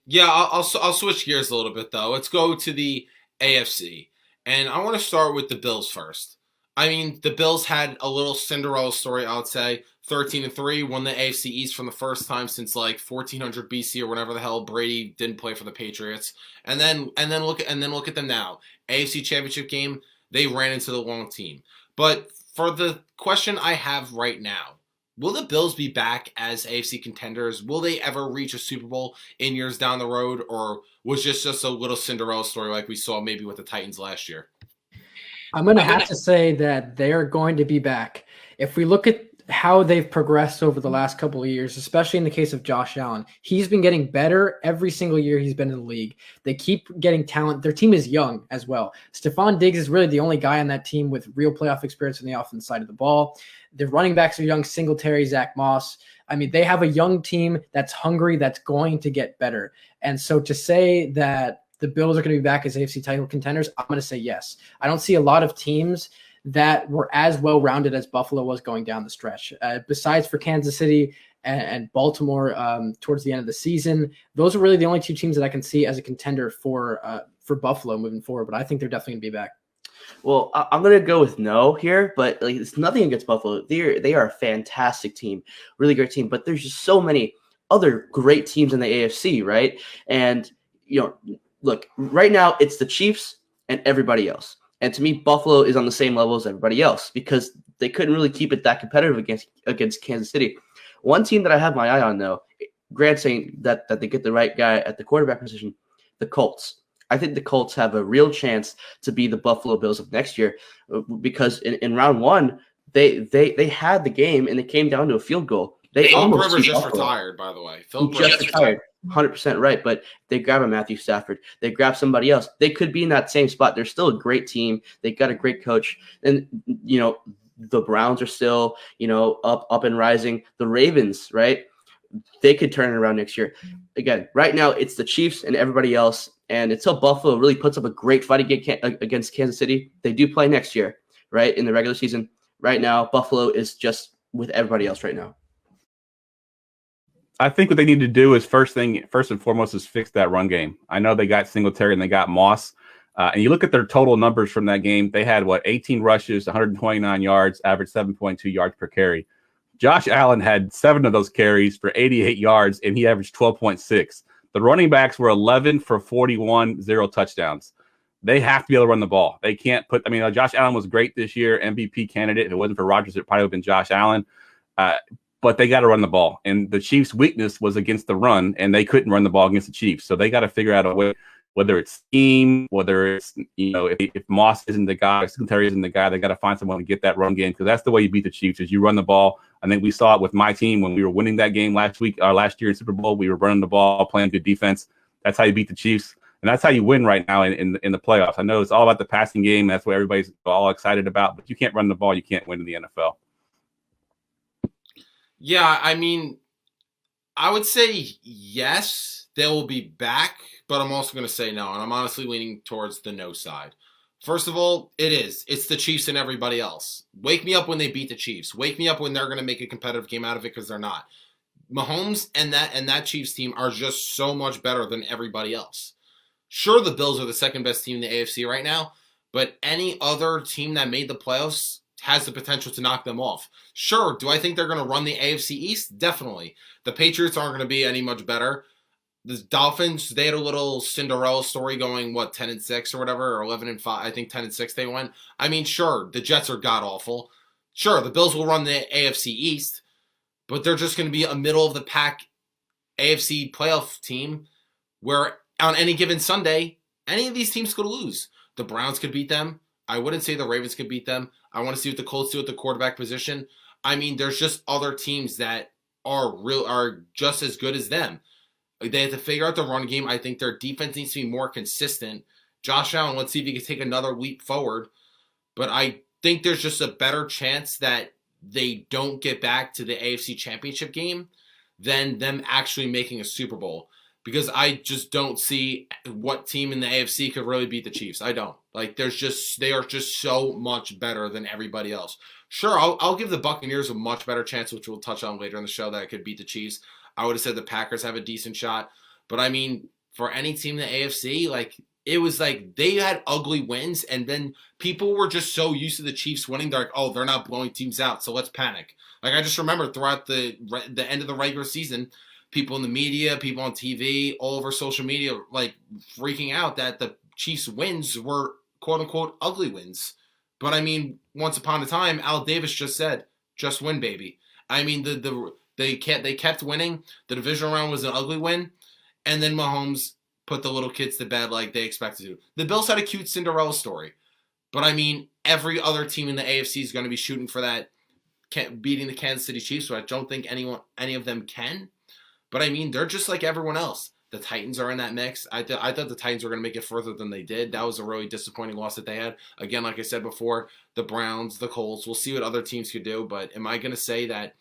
Yeah, I'll switch gears a little bit, though. Let's go to the AFC. And I want to start with the Bills first. I mean, the Bills had a little Cinderella story, I would say. 13-3, won the AFC East for the first time since like 1400 BC or whatever the hell. Brady didn't play for the Patriots. And then look at them now. AFC Championship game, they ran into the wrong team. But for the question I have right now, will the Bills be back as AFC contenders? Will they ever reach a Super Bowl in years down the road? Or was this just a little Cinderella story like we saw maybe with the Titans last year? I'm going to have to say that they're going to be back. If we look at how they've progressed over the last couple of years, especially in the case of Josh Allen, he's been getting better every single year he's been in the league. They keep getting talent. Their team is young as well. Stephon Diggs is really the only guy on that team with real playoff experience on the offense side of the ball. Their running backs are young: Singletary, Zach Moss. I mean, they have a young team that's hungry, that's going to get better. And so to say that the Bills are going to be back as AFC title contenders, I'm going to say yes. I don't see a lot of teams that were as well-rounded as Buffalo was going down the stretch. Besides for Kansas City and Baltimore towards the end of the season, those are really the only two teams that I can see as a contender for Buffalo moving forward. But I think they're definitely going to be back. Well, I'm going to go with no here, but like, it's nothing against Buffalo. They are a fantastic team, really great team. But there's just so many other great teams in the AFC, right? And, look, right now it's the Chiefs and everybody else. And to me, Buffalo is on the same level as everybody else because they couldn't really keep it that competitive against Kansas City. One team that I have my eye on, though, Grant saying that they get the right guy at the quarterback position, the Colts. I think the Colts have a real chance to be the Buffalo Bills of next year because in round one, they had the game and it came down to a field goal. Philip Rivers just retired, by the way. Philip just retired. 100% right, but they grab a Matthew Stafford. They grab somebody else. They could be in that same spot. They're still a great team. They got a great coach. And, the Browns are still, up and rising. The Ravens, right? They could turn it around next year. Again, right now it's the Chiefs and everybody else. And until Buffalo really puts up a great fight against Kansas City, they do play next year, right? In the regular season. Right now, Buffalo is just with everybody else right now. I think what they need to do is first and foremost is fix that run game. I know they got Singletary and they got Moss. And you look at their total numbers from that game, they had 18 rushes, 129 yards, average 7.2 yards per carry. Josh Allen had 7 of those carries for 88 yards, and he averaged 12.6. The running backs were 11 for 41, 0 touchdowns. They have to be able to run the ball. They can't put. I mean, Josh Allen was great this year, MVP candidate. If it wasn't for Rodgers, it probably would have been Josh Allen. But they got to run the ball. And the Chiefs' weakness was against the run, and they couldn't run the ball against the Chiefs. So they got to figure out a way, whether it's scheme, whether it's, if Moss isn't the guy, if Singletary isn't the guy, they got to find someone to get that run game, because that's the way you beat the Chiefs, is you run the ball. I think we saw it with my team when we were winning that game last year in Super Bowl. We were running the ball, playing good defense. That's how you beat the Chiefs. And that's how you win right now in the playoffs. I know it's all about the passing game. That's what everybody's all excited about. But you can't run the ball, you can't win in the NFL. Yeah, I mean, I would say yes, they will be back, but I'm also going to say no, and I'm honestly leaning towards the no side. First of all, it's the Chiefs and everybody else. Wake me up when they beat the Chiefs. Wake me up when they're going to make a competitive game out of it, because they're not. Mahomes and that Chiefs team are just so much better than everybody else. Sure, the Bills are the second best team in the AFC right now, but any other team that made the playoffs has the potential to knock them off. Sure, do I think they're going to run the AFC East? Definitely. The Patriots aren't going to be any much better. The Dolphins, they had a little Cinderella story going, 10-6 or whatever, or 11-5. I think 10-6 they went. I mean, sure, the Jets are god-awful. Sure, the Bills will run the AFC East, but they're just going to be a middle-of-the-pack AFC playoff team where on any given Sunday, any of these teams could lose. The Browns could beat them. I wouldn't say the Ravens could beat them. I want to see what the Colts do at the quarterback position. I mean, there's just other teams that are just as good as them. They have to figure out the run game. I think their defense needs to be more consistent. Josh Allen, let's see if he can take another leap forward. But I think there's just a better chance that they don't get back to the AFC Championship game than them actually making a Super Bowl. Because I just don't see what team in the AFC could really beat the Chiefs. I don't. They are just so much better than everybody else. Sure, I'll give the Buccaneers a much better chance, which we'll touch on later in the show, that it could beat the Chiefs. I would have said the Packers have a decent shot. But I mean, for any team in the AFC, it was like they had ugly wins, and then people were just so used to the Chiefs winning, they're like, oh, they're not blowing teams out, so let's panic. I just remember throughout the end of the regular season, people in the media, people on TV, all over social media, freaking out that the Chiefs' wins were quote-unquote ugly wins. But I mean, once upon a time, Al Davis just said, just win, baby. I mean, they kept winning. The divisional round was an ugly win. And then Mahomes put the little kids to bed like they expected to. The Bills had a cute Cinderella story. But I mean, every other team in the AFC is going to be shooting for that, beating the Kansas City Chiefs, so I don't think any of them can. But I mean, they're just like everyone else. The Titans are in that mix. I thought the Titans were going to make it further than they did. That was a really disappointing loss that they had. Again, like I said before, the Browns, the Colts, we'll see what other teams could do. But am I going to say that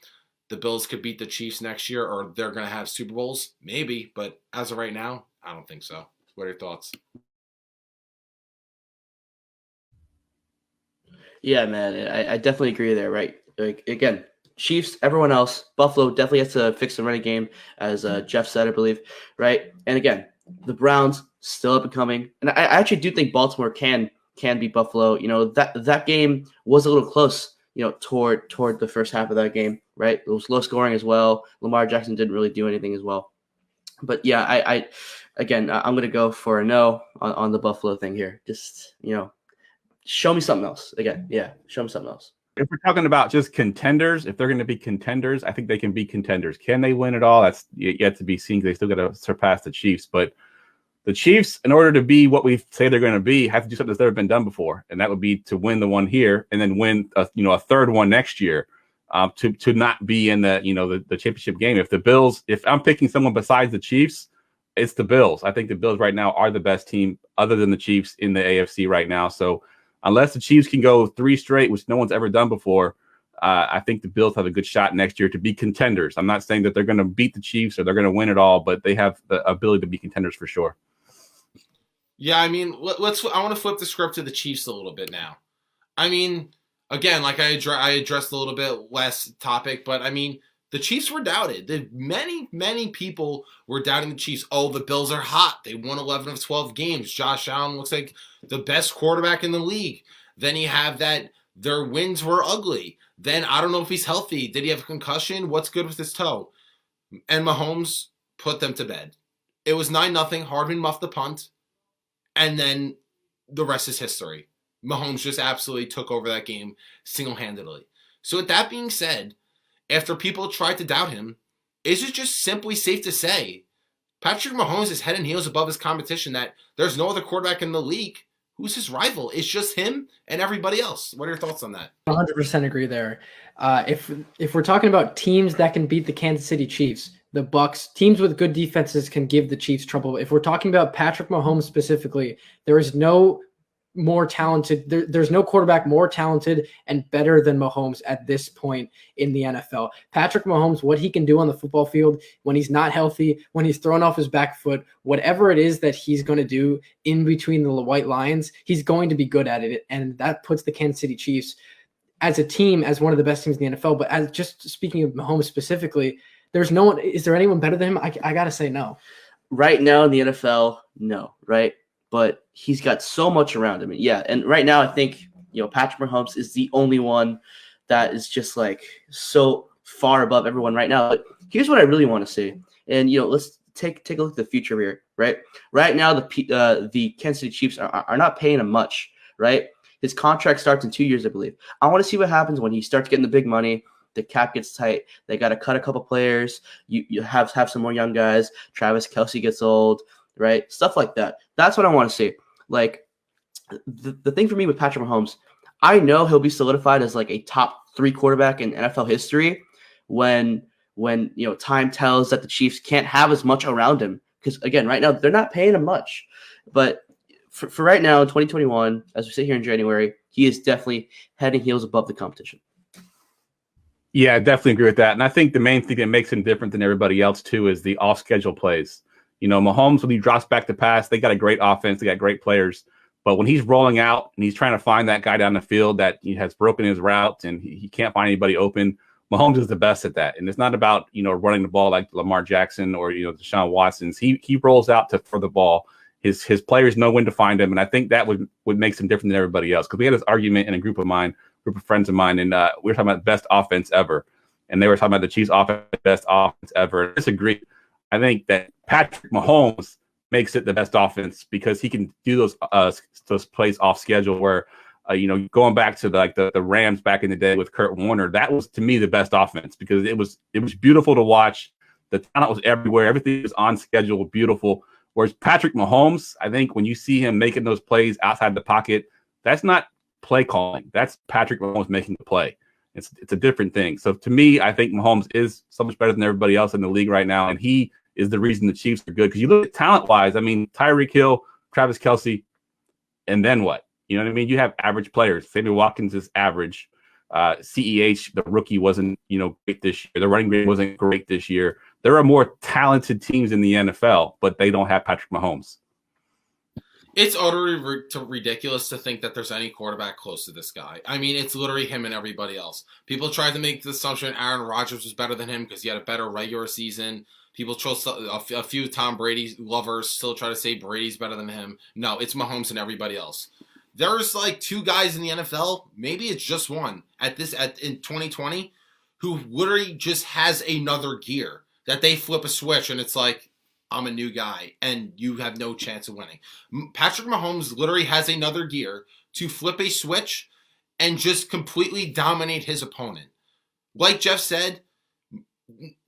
the Bills could beat the Chiefs next year, or they're going to have Super Bowls? Maybe. But as of right now, I don't think so. What are your thoughts? Yeah, man, I definitely agree there, right? Again, Chiefs, everyone else, Buffalo definitely has to fix the running game, as Jeff said, I believe, right? And again, the Browns still up and coming, and I actually do think Baltimore can beat Buffalo. That game was a little close, toward the first half of that game, right? It was low scoring as well. Lamar Jackson didn't really do anything as well. But yeah, I'm gonna go for a no on the Buffalo thing here. Just show me something else again. Yeah, show me something else. If we're talking about just contenders, if they're going to be contenders, I think they can be contenders. Can they win it all? That's yet to be seen. They still got to surpass the Chiefs. But the Chiefs, in order to be what we say they're going to be, have to do something that's never been done before, and that would be to win the one here and then win a third one next year, to not be in the championship game. If I'm picking someone besides the Chiefs, it's the Bills. I think the Bills right now are the best team other than the Chiefs in the AFC right now. So unless the Chiefs can go 3 straight, which no one's ever done before, I think the Bills have a good shot next year to be contenders. I'm not saying that they're going to beat the Chiefs or they're going to win it all, but they have the ability to be contenders for sure. Yeah, I mean, I want to flip the script to the Chiefs a little bit now. I mean, again, like I addressed a little bit last topic, but I mean, the Chiefs were doubted. Many people were doubting the Chiefs. Oh, the Bills are hot. They won 11 of 12 games. Josh Allen looks like the best quarterback in the league. Then you have that their wins were ugly. Then I don't know if he's healthy. Did he have a concussion? What's good with his toe? And Mahomes put them to bed. It was 9-0. Hardman muffed the punt, and then the rest is history. Mahomes just absolutely took over that game single-handedly. So with that being said, after people tried to doubt him, is it just simply safe to say Patrick Mahomes is head and heels above his competition, that there's no other quarterback in the league who's his rival? It's just him and everybody else. What are your thoughts on that? 100% agree there. If we're talking about teams that can beat the Kansas City Chiefs, the Bucks, teams with good defenses can give the Chiefs trouble. If we're talking about Patrick Mahomes specifically, there is no more talented. There's no quarterback more talented and better than Mahomes at this point in the NFL. Patrick Mahomes, what he can do on the football field when he's not healthy, when he's thrown off his back foot, whatever it is that he's going to do in between the white lines, he's going to be good at it. And that puts the Kansas City Chiefs as a team as one of the best teams in the NFL. But as just speaking of Mahomes specifically, there's no one. Is there anyone better than him? I got to say no. Right now in the NFL, no, right? But he's got so much around him. Yeah, and right now I think, Patrick Mahomes is the only one that is just like so far above everyone right now. But here's what I really want to see. And let's take a look at the future here, right? Right now the Kansas City Chiefs are not paying him much, right? His contract starts in 2 years, I believe. I want to see what happens when he starts getting the big money. The cap gets tight. They got to cut a couple players. You have some more young guys. Travis Kelce gets old, right? Stuff like that. That's what I want to see. Like the thing for me with Patrick Mahomes, I know he'll be solidified as like a top 3 quarterback in NFL history when time tells that the Chiefs can't have as much around him. Because again, right now they're not paying him much. But for right now in 2021, as we sit here in January, he is definitely head and heels above the competition. Yeah, I definitely agree with that. And I think the main thing that makes him different than everybody else, too, is the off-schedule plays. Mahomes, when he drops back to pass, they got a great offense. They got great players. But when he's rolling out and he's trying to find that guy down the field that has broken his route and he can't find anybody open, Mahomes is the best at that. And it's not about, running the ball like Lamar Jackson or, Deshaun Watson's. He rolls out for the ball. His players know when to find him. And I think that would make him different than everybody else. Because we had this argument in a group of friends of mine, and we were talking about best offense ever. And they were talking about the Chiefs' best offense ever. I disagree. I think that Patrick Mahomes makes it the best offense because he can do those plays off schedule where, going back to the Rams back in the day with Kurt Warner, that was to me the best offense because it was beautiful to watch. The talent was everywhere. Everything was on schedule, beautiful. Whereas Patrick Mahomes, I think when you see him making those plays outside the pocket, that's not play calling. That's Patrick Mahomes making the play. It's a different thing. So to me, I think Mahomes is so much better than everybody else in the league right now, and he is the reason the Chiefs are good. Because you look at talent-wise, I mean, Tyreek Hill, Travis Kelce, and then what? You know what I mean? You have average players. Sammy Watkins is average. CEH, the rookie, wasn't great this year. The running game wasn't great this year. There are more talented teams in the NFL, but they don't have Patrick Mahomes. It's utterly ridiculous to think that there's any quarterback close to this guy. I mean, it's literally him and everybody else. People tried to make the assumption Aaron Rodgers was better than him because he had a better regular season. People chose a few Tom Brady lovers still try to say Brady's better than him. No, it's Mahomes and everybody else. There's like 2 guys in the NFL, maybe it's just one in 2020, who literally just has another gear that they flip a switch and it's like, I'm a new guy, and you have no chance of winning. Patrick Mahomes literally has another gear to flip a switch and just completely dominate his opponent. Like Jeff said,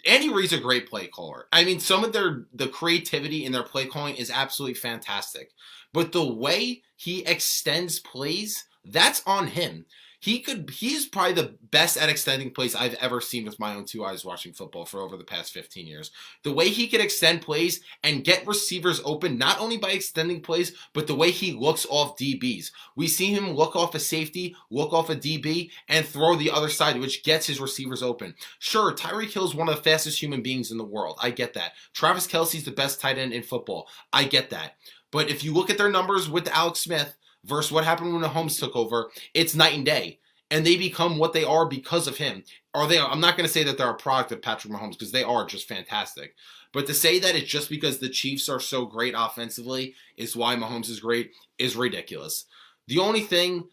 Andy Reid's a great play caller. I mean, some of the creativity in their play calling is absolutely fantastic. But the way he extends plays, that's on him. He's probably the best at extending plays I've ever seen with my own 2 eyes watching football for over the past 15 years. The way he can extend plays and get receivers open, not only by extending plays, but the way he looks off DBs. We see him look off a safety, look off a DB, and throw the other side, which gets his receivers open. Sure, Tyreek Hill is one of the fastest human beings in the world. I get that. Travis Kelce's the best tight end in football. I get that. But if you look at their numbers with Alex Smith versus what happened when Mahomes took over, it's night and day. And they become what they are because of him. I'm not going to say that they're a product of Patrick Mahomes because they are just fantastic. But to say that it's just because the Chiefs are so great offensively is why Mahomes is great is ridiculous. The only thing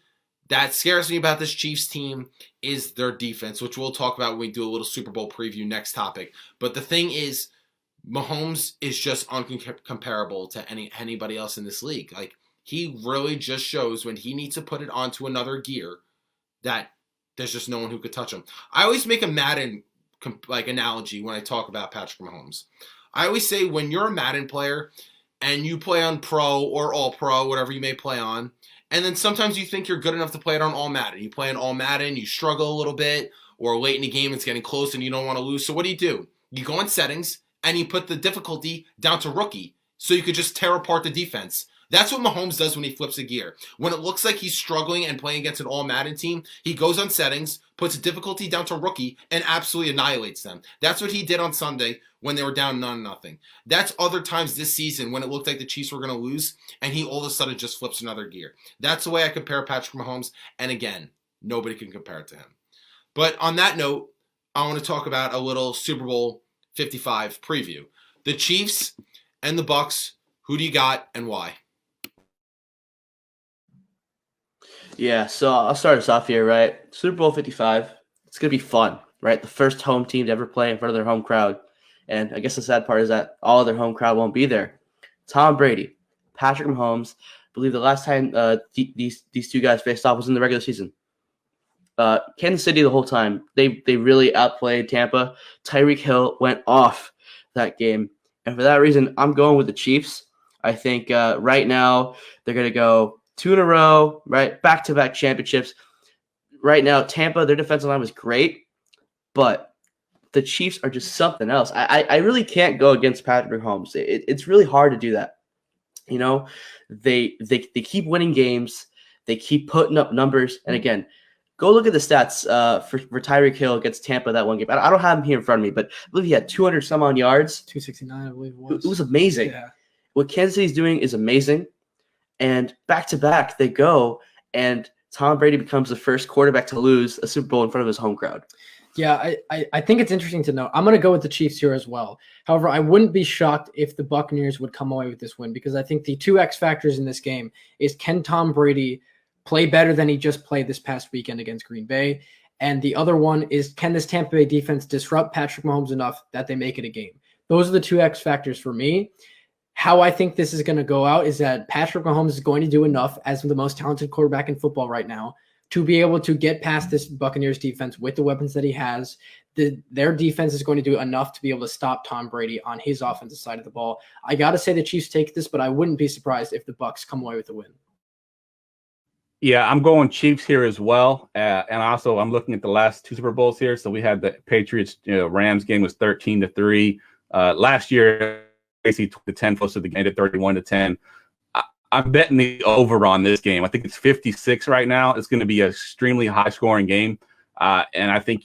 that scares me about this Chiefs team is their defense, which we'll talk about when we do a little Super Bowl preview next topic. But the thing is, Mahomes is just uncomparable to anybody else in this league. Like, he really just shows when he needs to put it onto another gear that there's just no one who could touch him. I always make a Madden analogy when I talk about Patrick Mahomes. I always say when you're a Madden player and you play on Pro or All Pro, whatever you may play on, and then sometimes you think you're good enough to play it on All Madden. You play on All Madden, you struggle a little bit, or late in the game it's getting close and you don't want to lose. So what do? You go in settings and you put the difficulty down to rookie so you could just tear apart the defense. That's what Mahomes does when he flips a gear. When it looks like he's struggling and playing against an all-Madden team, he goes on settings, puts difficulty down to rookie, and absolutely annihilates them. That's what he did on Sunday when they were down 9-0. That's other times this season when it looked like the Chiefs were going to lose, and he all of a sudden just flips another gear. That's the way I compare Patrick Mahomes, and again, nobody can compare it to him. But on that note, I want to talk about a little Super Bowl 55 preview. The Chiefs and the Bucs, who do you got and why? Yeah, so I'll start us off here, right? Super Bowl 55, it's going to be fun, right? The first home team to ever play in front of their home crowd. And I guess the sad part is that all of their home crowd won't be there. Tom Brady, Patrick Mahomes, I believe the last time these two guys faced off was in the regular season. Kansas City the whole time, they really outplayed Tampa. Tyreek Hill went off that game. And for that reason, I'm going with the Chiefs. I think right now they're going to go 2 in a row, right? Back-to-back championships. Right now, Tampa, their defensive line was great, but the Chiefs are just something else. I really can't go against Patrick Mahomes. It's really hard to do that. You know, they keep winning games. They keep putting up numbers. And again, go look at the stats for Tyreek Hill against Tampa that one game. I don't have him here in front of me, but I believe he had 200 some on yards. 269, I believe it was. It was amazing. Yeah. What Kansas City's doing is amazing. And back-to-back, they go, and Tom Brady becomes the first quarterback to lose a Super Bowl in front of his home crowd. Yeah, I think it's interesting to know. I'm going to go with the Chiefs here as well. However, I wouldn't be shocked if the Buccaneers would come away with this win because I think the two X factors in this game is can Tom Brady play better than he just played this past weekend against Green Bay? And the other one is can this Tampa Bay defense disrupt Patrick Mahomes enough that they make it a game? Those are the two X factors for me. How I think this is going to go out is that Patrick Mahomes is going to do enough as the most talented quarterback in football right now to be able to get past this Buccaneers defense with the weapons that he has. Their defense is going to do enough to be able to stop Tom Brady on his offensive side of the ball. I got to say the Chiefs take this, but I wouldn't be surprised if the Bucs come away with the win. Yeah, I'm going Chiefs here as well. And also I'm looking at the last two Super Bowls here. So we had the Patriots, Rams game was 13-3. Last year, basically the 10 close to the game at 31-10. I'm betting the over on this game. I think it's 56 right now. It's going to be an extremely high scoring game. And I think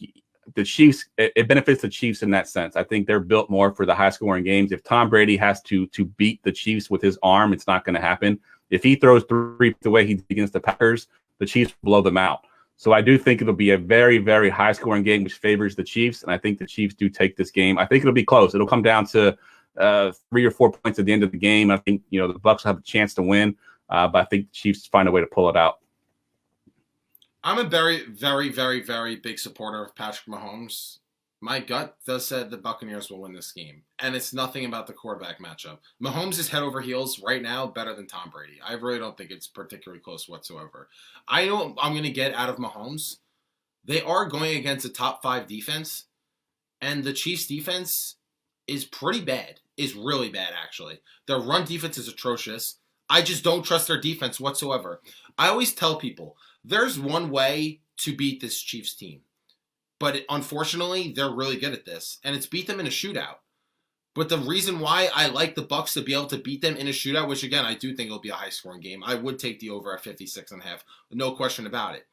the Chiefs, it benefits the Chiefs in that sense. I think they're built more for the high scoring games. If Tom Brady has to beat the Chiefs with his arm, it's not going to happen. If he throws 3 the way he did against the Packers, the Chiefs will blow them out. So I do think it'll be a very, very high scoring game, which favors the Chiefs. And I think the Chiefs do take this game. I think it'll be close. It'll come down to 3 or 4 points at the end of the game. I think, the Bucs have a chance to win, but I think the Chiefs find a way to pull it out. I'm a very, very, very, very big supporter of Patrick Mahomes. My gut does say the Buccaneers will win this game, and it's nothing about the quarterback matchup. Mahomes is head over heels right now better than Tom Brady. I really don't think it's particularly close whatsoever. I know I'm going to get out of Mahomes. They are going against a top 5 defense, and the Chiefs defense is pretty bad, is really bad, actually. Their run defense is atrocious. I just don't trust their defense whatsoever. I always tell people, there's one way to beat this Chiefs team. But unfortunately, they're really good at this, and it's beat them in a shootout. But the reason why I like the Bucs to be able to beat them in a shootout, which again, I do think it'll be a high-scoring game. I would take the over at 56.5, no question about it.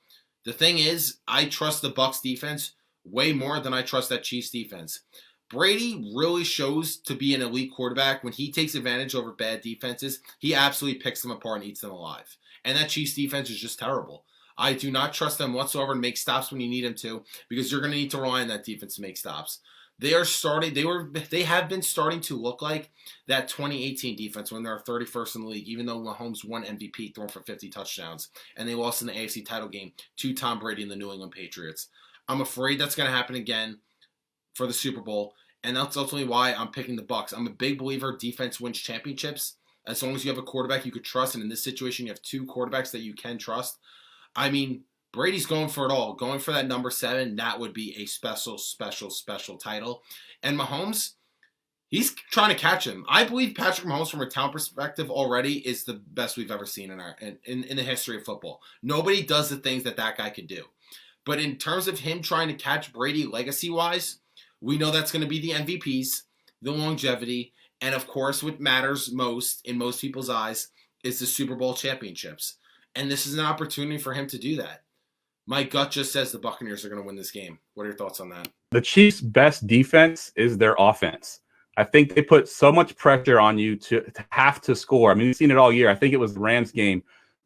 The thing is, I trust the Bucs defense way more than I trust that Chiefs defense. Brady really shows to be an elite quarterback. When he takes advantage over bad defenses, he absolutely picks them apart and eats them alive. And that Chiefs defense is just terrible. I do not trust them whatsoever to make stops when you need them to, because you're going to need to rely on that defense to make stops. They have been starting to look like that 2018 defense when they're 31st in the league, even though Mahomes won MVP, thrown for 50 touchdowns, and they lost in the AFC title game to Tom Brady and the New England Patriots. I'm afraid that's going to happen again for the Super Bowl, and that's ultimately why I'm picking the Bucks. I'm a big believer defense wins championships. As long as you have a quarterback you could trust, and in this situation you have two quarterbacks that you can trust. I mean, Brady's going for it all. Going for that number 7, that would be a special, special, special title. And Mahomes, he's trying to catch him. I believe Patrick Mahomes, from a talent perspective, already is the best we've ever seen in the history of football. Nobody does the things that guy could do. But in terms of him trying to catch Brady legacy-wise, we know that's going to be the MVPs, the longevity, and of course, what matters most in most people's eyes is the Super Bowl championships. And this is an opportunity for him to do that. My gut just says the Buccaneers are going to win this game. What are your thoughts on that? The Chiefs' best defense is their offense. I think they put so much pressure on you to have to score. I mean, we've seen it all year. I think it was the Rams game.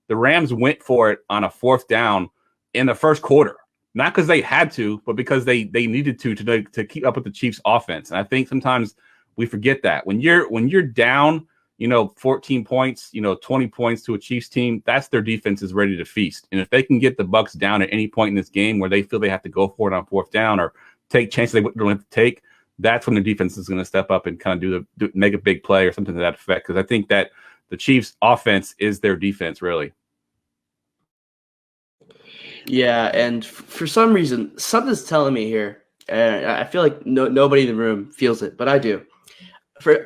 The Rams went for it on a 4th down in the first quarter. Not because they had to, but because they needed to keep up with the Chiefs' offense. And I think sometimes we forget that. When you're down, 14 points, 20 points to a Chiefs team, that's their defense is ready to feast. And if they can get the Bucs down at any point in this game where they feel they have to go for it on 4th down or take chances they wouldn't have to take, that's when the defense is going to step up and kind of make a big play or something to that effect. Because I think that the Chiefs' offense is their defense, really. Yeah, and for some reason, something's telling me here, and I feel like nobody in the room feels it, but I do.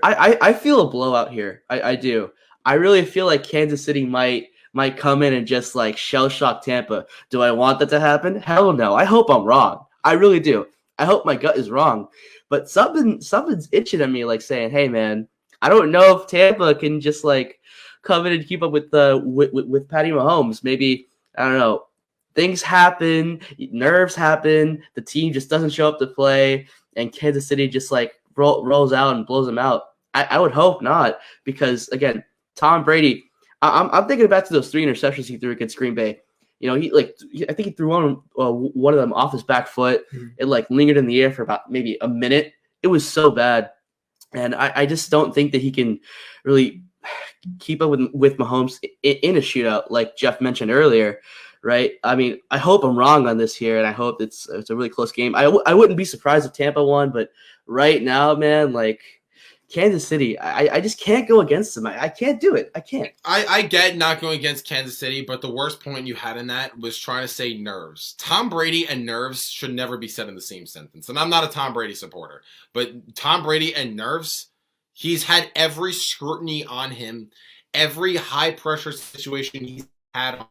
I feel a blowout here. I do. I really feel like Kansas City might come in and just like shell shock Tampa. Do I want that to happen? Hell no. I hope I'm wrong. I really do. I hope my gut is wrong. But something's itching at me, like saying, "Hey, man, I don't know if Tampa can just like come in and keep up with Patty Mahomes. Maybe, I don't know. Things happen, nerves happen. The team just doesn't show up to play, and Kansas City just like rolls out and blows them out. I would hope not, because again, Tom Brady. I'm thinking back to those 3 interceptions he threw against Green Bay. I think he threw one of them off his back foot. It like lingered in the air for about maybe a minute. It was so bad, and I just don't think that he can really keep up with Mahomes in a shootout, like Jeff mentioned earlier. Right. I mean, I hope I'm wrong on this here, and I hope it's a really close game. I wouldn't be surprised if Tampa won, but right now, man, like Kansas City, I just can't go against them. I can't do it. I can't. I get not going against Kansas City, but the worst point you had in that was trying to say nerves. Tom Brady and nerves should never be said in the same sentence. And I'm not a Tom Brady supporter, but Tom Brady and nerves, he's had every scrutiny on him, every high-pressure situation he's had on.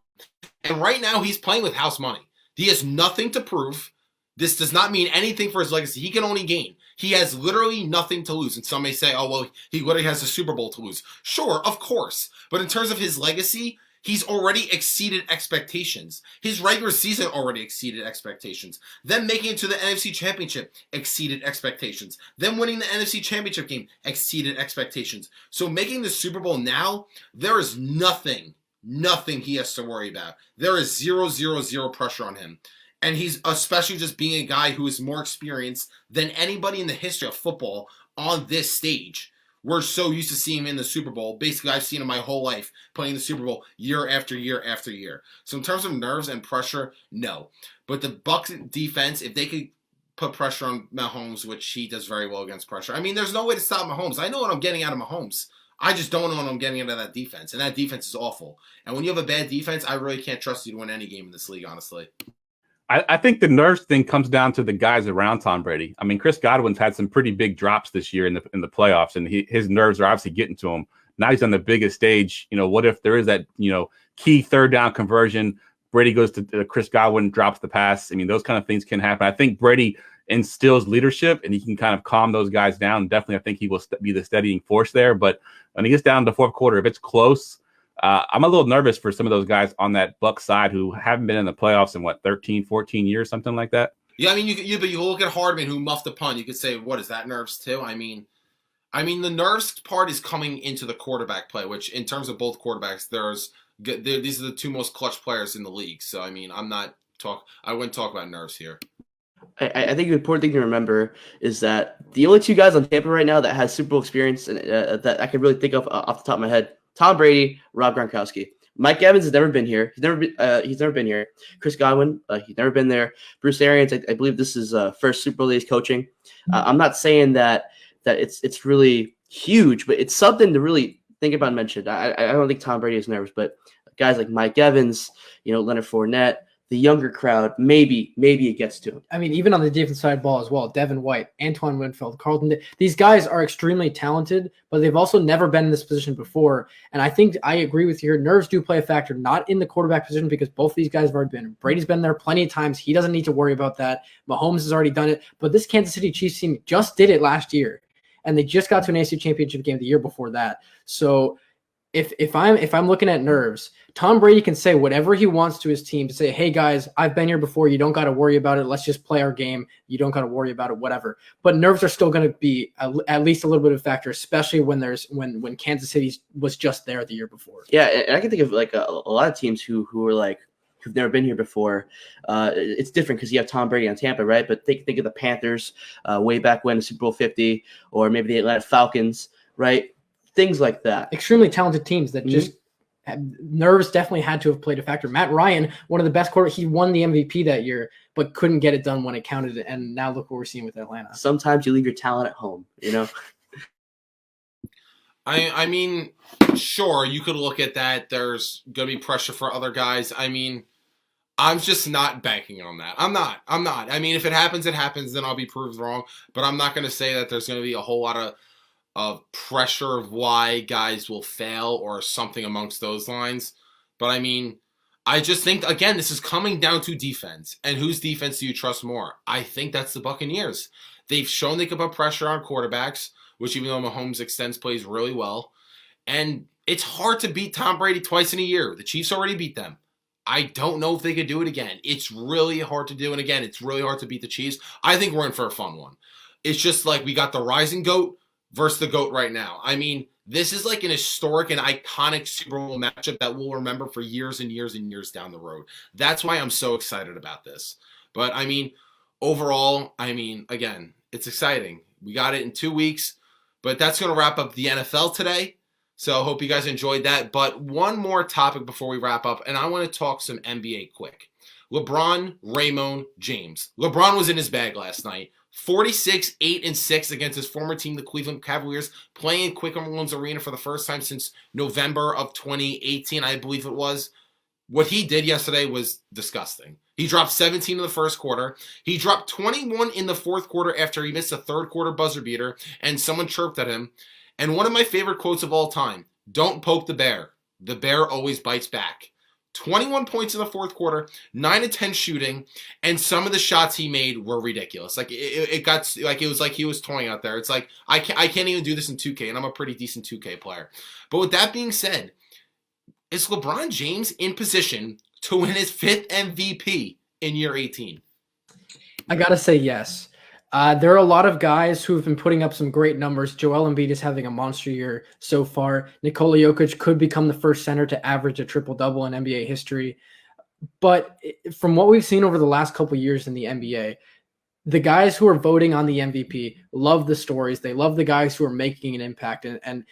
And right now, he's playing with house money. He has nothing to prove. This does not mean anything for his legacy. He can only gain. He has literally nothing to lose. And some may say, oh, well, he literally has a Super Bowl to lose. Sure, of course. But in terms of his legacy, he's already exceeded expectations. His regular season already exceeded expectations. Them making it to the NFC Championship exceeded expectations. Them winning the NFC Championship game exceeded expectations. So making the Super Bowl now, there is nothing he has to worry about. There is 0 pressure on him. And he's especially just being a guy who is more experienced than anybody in the history of football on this stage. We're so used to seeing him in the Super Bowl. Basically, I've seen him my whole life playing the Super Bowl year after year after year. So in terms of nerves and pressure, no. But the Bucs defense, if they could put pressure on Mahomes, which he does very well against pressure. I mean, there's no way to stop Mahomes. I know what I'm getting out of Mahomes. I just don't know what I'm getting out of that defense. And that defense is awful. And when you have a bad defense, I really can't trust you to win any game in this league, honestly. I think the nerves thing comes down to the guys around Tom Brady. I mean, Chris Godwin's had some pretty big drops this year in the playoffs, and his nerves are obviously getting to him. Now he's on the biggest stage. What if there is that, key 3rd down conversion? Brady goes to Chris Godwin, drops the pass. I mean, those kind of things can happen. I think Brady instills leadership, and he can kind of calm those guys down. Definitely, I think he will be the steadying force there. But when he gets down to the 4th quarter, if it's close, I'm a little nervous for some of those guys on that Bucs side who haven't been in the playoffs in 13, 14 years, something like that. Yeah, I mean, you look at Hardman who muffed a punt. You could say, what is that, nerves too? I mean, the nerves part is coming into the quarterback play, which in terms of both quarterbacks, these are the 2 most clutch players in the league. So I mean, I wouldn't talk about nerves here. I think the important thing to remember is that the only 2 guys on Tampa right now that has Super Bowl experience and that I can really think of off the top of my head, Tom Brady, Rob Gronkowski. Mike Evans has never been here. He's never been here. Chris Godwin, he's never been there. Bruce Arians, I believe this is first Super Bowl he's coaching. I'm not saying that it's really huge, but it's something to really think about and mention. I don't think Tom Brady is nervous, but guys like Mike Evans, Leonard Fournette, the younger crowd, maybe it gets to him. I mean, even on the defensive side ball as well, Devin White, Antoine Winfield, Carlton, these guys are extremely talented, but they've also never been in this position before. And I think I agree with you here. Nerves do play a factor, not in the quarterback position, because both of these guys have already been. Brady's been there plenty of times. He doesn't need to worry about that. Mahomes has already done it. But this Kansas City Chiefs team just did it last year, and they just got to an AFC Championship game the year before that. So if I'm looking at nerves, Tom Brady can say whatever he wants to his team to say, hey guys, I've been here before. You don't got to worry about it. Let's just play our game. You don't got to worry about it, whatever. But nerves are still going to be at least a little bit of a factor, especially when Kansas City was just there the year before. Yeah, and I can think of like a lot of teams who are like, who've never been here before. It's different because you have Tom Brady on Tampa, right? But think of the Panthers way back when, Super Bowl 50, or maybe the Atlanta Falcons, right? Things like that. Extremely talented teams that just nerves definitely had to have played a factor. Matt Ryan, one of the best quarterbacks, he won the MVP that year, but couldn't get it done when it counted. And now look what we're seeing with Atlanta. Sometimes you leave your talent at home, I mean, sure, you could look at that. There's going to be pressure for other guys. I mean, I'm just not banking on that. I'm not. I mean, if it happens, it happens. Then I'll be proved wrong. But I'm not going to say that there's going to be a whole lot of pressure of why guys will fail or something amongst those lines. But I mean, I just think, again, this is coming down to defense. And whose defense do you trust more? I think that's the Buccaneers. They've shown they can put pressure on quarterbacks, which even though Mahomes extends plays really well. And it's hard to beat Tom Brady twice in a year. The Chiefs already beat them. I don't know if they could do it again. It's really hard to do. And again, it's really hard to beat the Chiefs. I think we're in for a fun one. It's just like we got the rising GOAT versus the GOAT right now. I mean, this is like an historic and iconic Super Bowl matchup that we'll remember for years and years and years down the road. That's why I'm so excited about this. But, I mean, overall, again, it's exciting. We got it in 2 weeks. But that's going to wrap up the NFL today. So I hope you guys enjoyed that. But one more topic before we wrap up, and I want to talk some NBA quick. LeBron, Raymond, James. LeBron was in his bag last night. 46, 8, and 6 against his former team, the Cleveland Cavaliers, playing Quicken Loans Arena for the first time since November of 2018, I believe it was. What he did yesterday was disgusting. He dropped 17 in the first quarter. He dropped 21 in the fourth quarter after he missed a third quarter buzzer beater, and someone chirped at him. And one of my favorite quotes of all time, don't poke the bear. The bear always bites back. 21 points in the fourth quarter, 9 of 10 shooting, and some of the shots he made were ridiculous. Like it got like it was like he was toying out there. It's like I can't even do this in 2K, and I'm a pretty decent 2K player. But with that being said, is LeBron James in position to win his 5th MVP in year 18? I gotta say yes. There are a lot of guys who have been putting up some great numbers. Joel Embiid is having a monster year so far. Nikola Jokic could become the first center to average a triple-double in NBA history. But from what we've seen over the last couple of years in the NBA, the guys who are voting on the MVP love the stories. They love the guys who are making an impact. And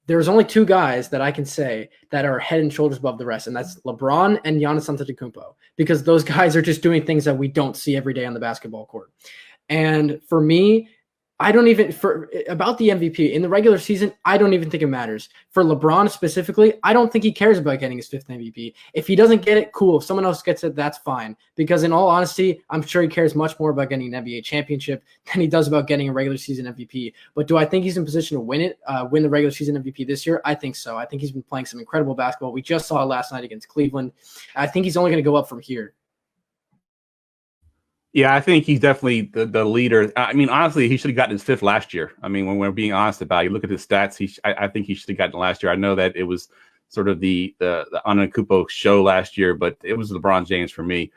there's only 2 guys that I can say that are head and shoulders above the rest, and that's LeBron and Giannis Antetokounmpo, because those guys are just doing things that we don't see every day on the basketball court. And for me, about the MVP in the regular season, I don't even think it matters. For LeBron specifically, I don't think he cares about getting his 5th MVP. If he doesn't get it, cool. If someone else gets it, that's fine. Because in all honesty, I'm sure he cares much more about getting an NBA championship than he does about getting a regular season MVP. But do I think he's in position to win the regular season MVP this year? I think so. I think he's been playing some incredible basketball. We just saw it last night against Cleveland. I think he's only going to go up from here. Yeah, I think he's definitely the leader. I mean, honestly, he should have gotten his 5th last year. I mean, when we're being honest about it, you look at his stats, I think he should have gotten last year. I know that it was sort of the Antetokounmpo show last year, but it was LeBron James for me.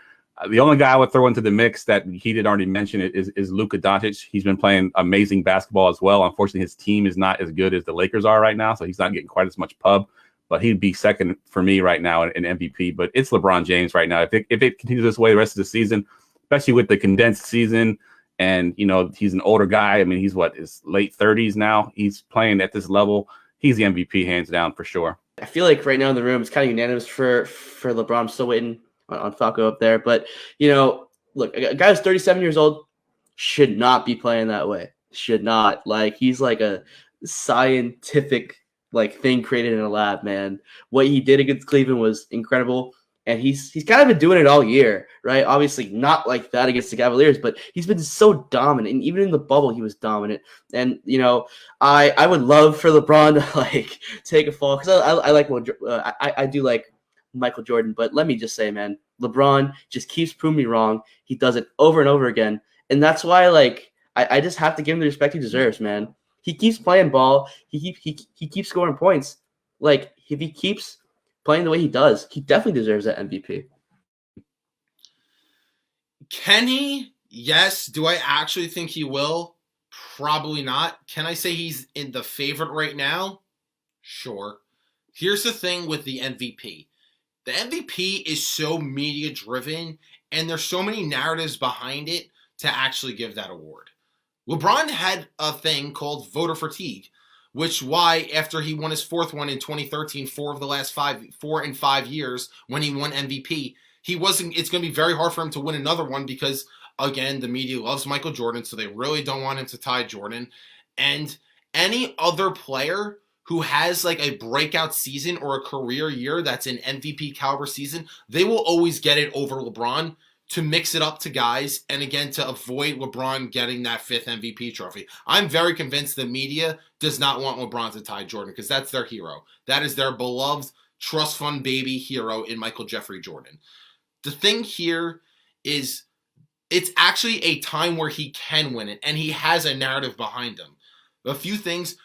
The only guy I would throw into the mix that he did already mention is Luka Doncic. He's been playing amazing basketball as well. Unfortunately, his team is not as good as the Lakers are right now, so he's not getting quite as much pub. But he'd be second for me right now in MVP. But it's LeBron James right now. If it continues this way the rest of the season, especially with the condensed season, and he's an older guy. I mean, he's his late 30s now. He's playing at this level. He's the MVP hands down for sure. I feel like right now in the room it's kind of unanimous for LeBron. I'm still waiting on Falco up there, but look, a guy who's 37 years old should not be playing that way. Should not. Like, he's like a scientific thing created in a lab, man. What he did against Cleveland was incredible. And he's kind of been doing it all year, right? Obviously not like that against the Cavaliers, but he's been so dominant. And even in the bubble, he was dominant. And, I would love for LeBron to take a fall, because I like I do like Michael Jordan. But let me just say, man, LeBron just keeps proving me wrong. He does it over and over again. And that's why I just have to give him the respect he deserves, man. He keeps playing ball. He keeps scoring points. Like, if he keeps playing the way he does, he definitely deserves that MVP. Can he? Yes. Do I actually think he will? Probably not. Can I say he's in the favorite right now? Sure. Here's the thing with the MVP. The MVP is so media driven, and there's so many narratives behind it to actually give that award. LeBron had a thing called voter fatigue, which why after he won his fourth one in 2013, 4 of the last 4 and 5 years when he won MVP, it's going to be very hard for him to win another one because, again, the media loves Michael Jordan, so they really don't want him to tie Jordan. And any other player who has a breakout season or a career year that's an MVP caliber season, they will always get it over LeBron to mix it up to guys, and again, to avoid LeBron getting that 5th MVP trophy. I'm very convinced the media does not want LeBron to tie Jordan because that's their hero. That is their beloved trust fund baby hero in Michael Jeffrey Jordan. The thing here is it's actually a time where he can win it, and he has a narrative behind him. A few things.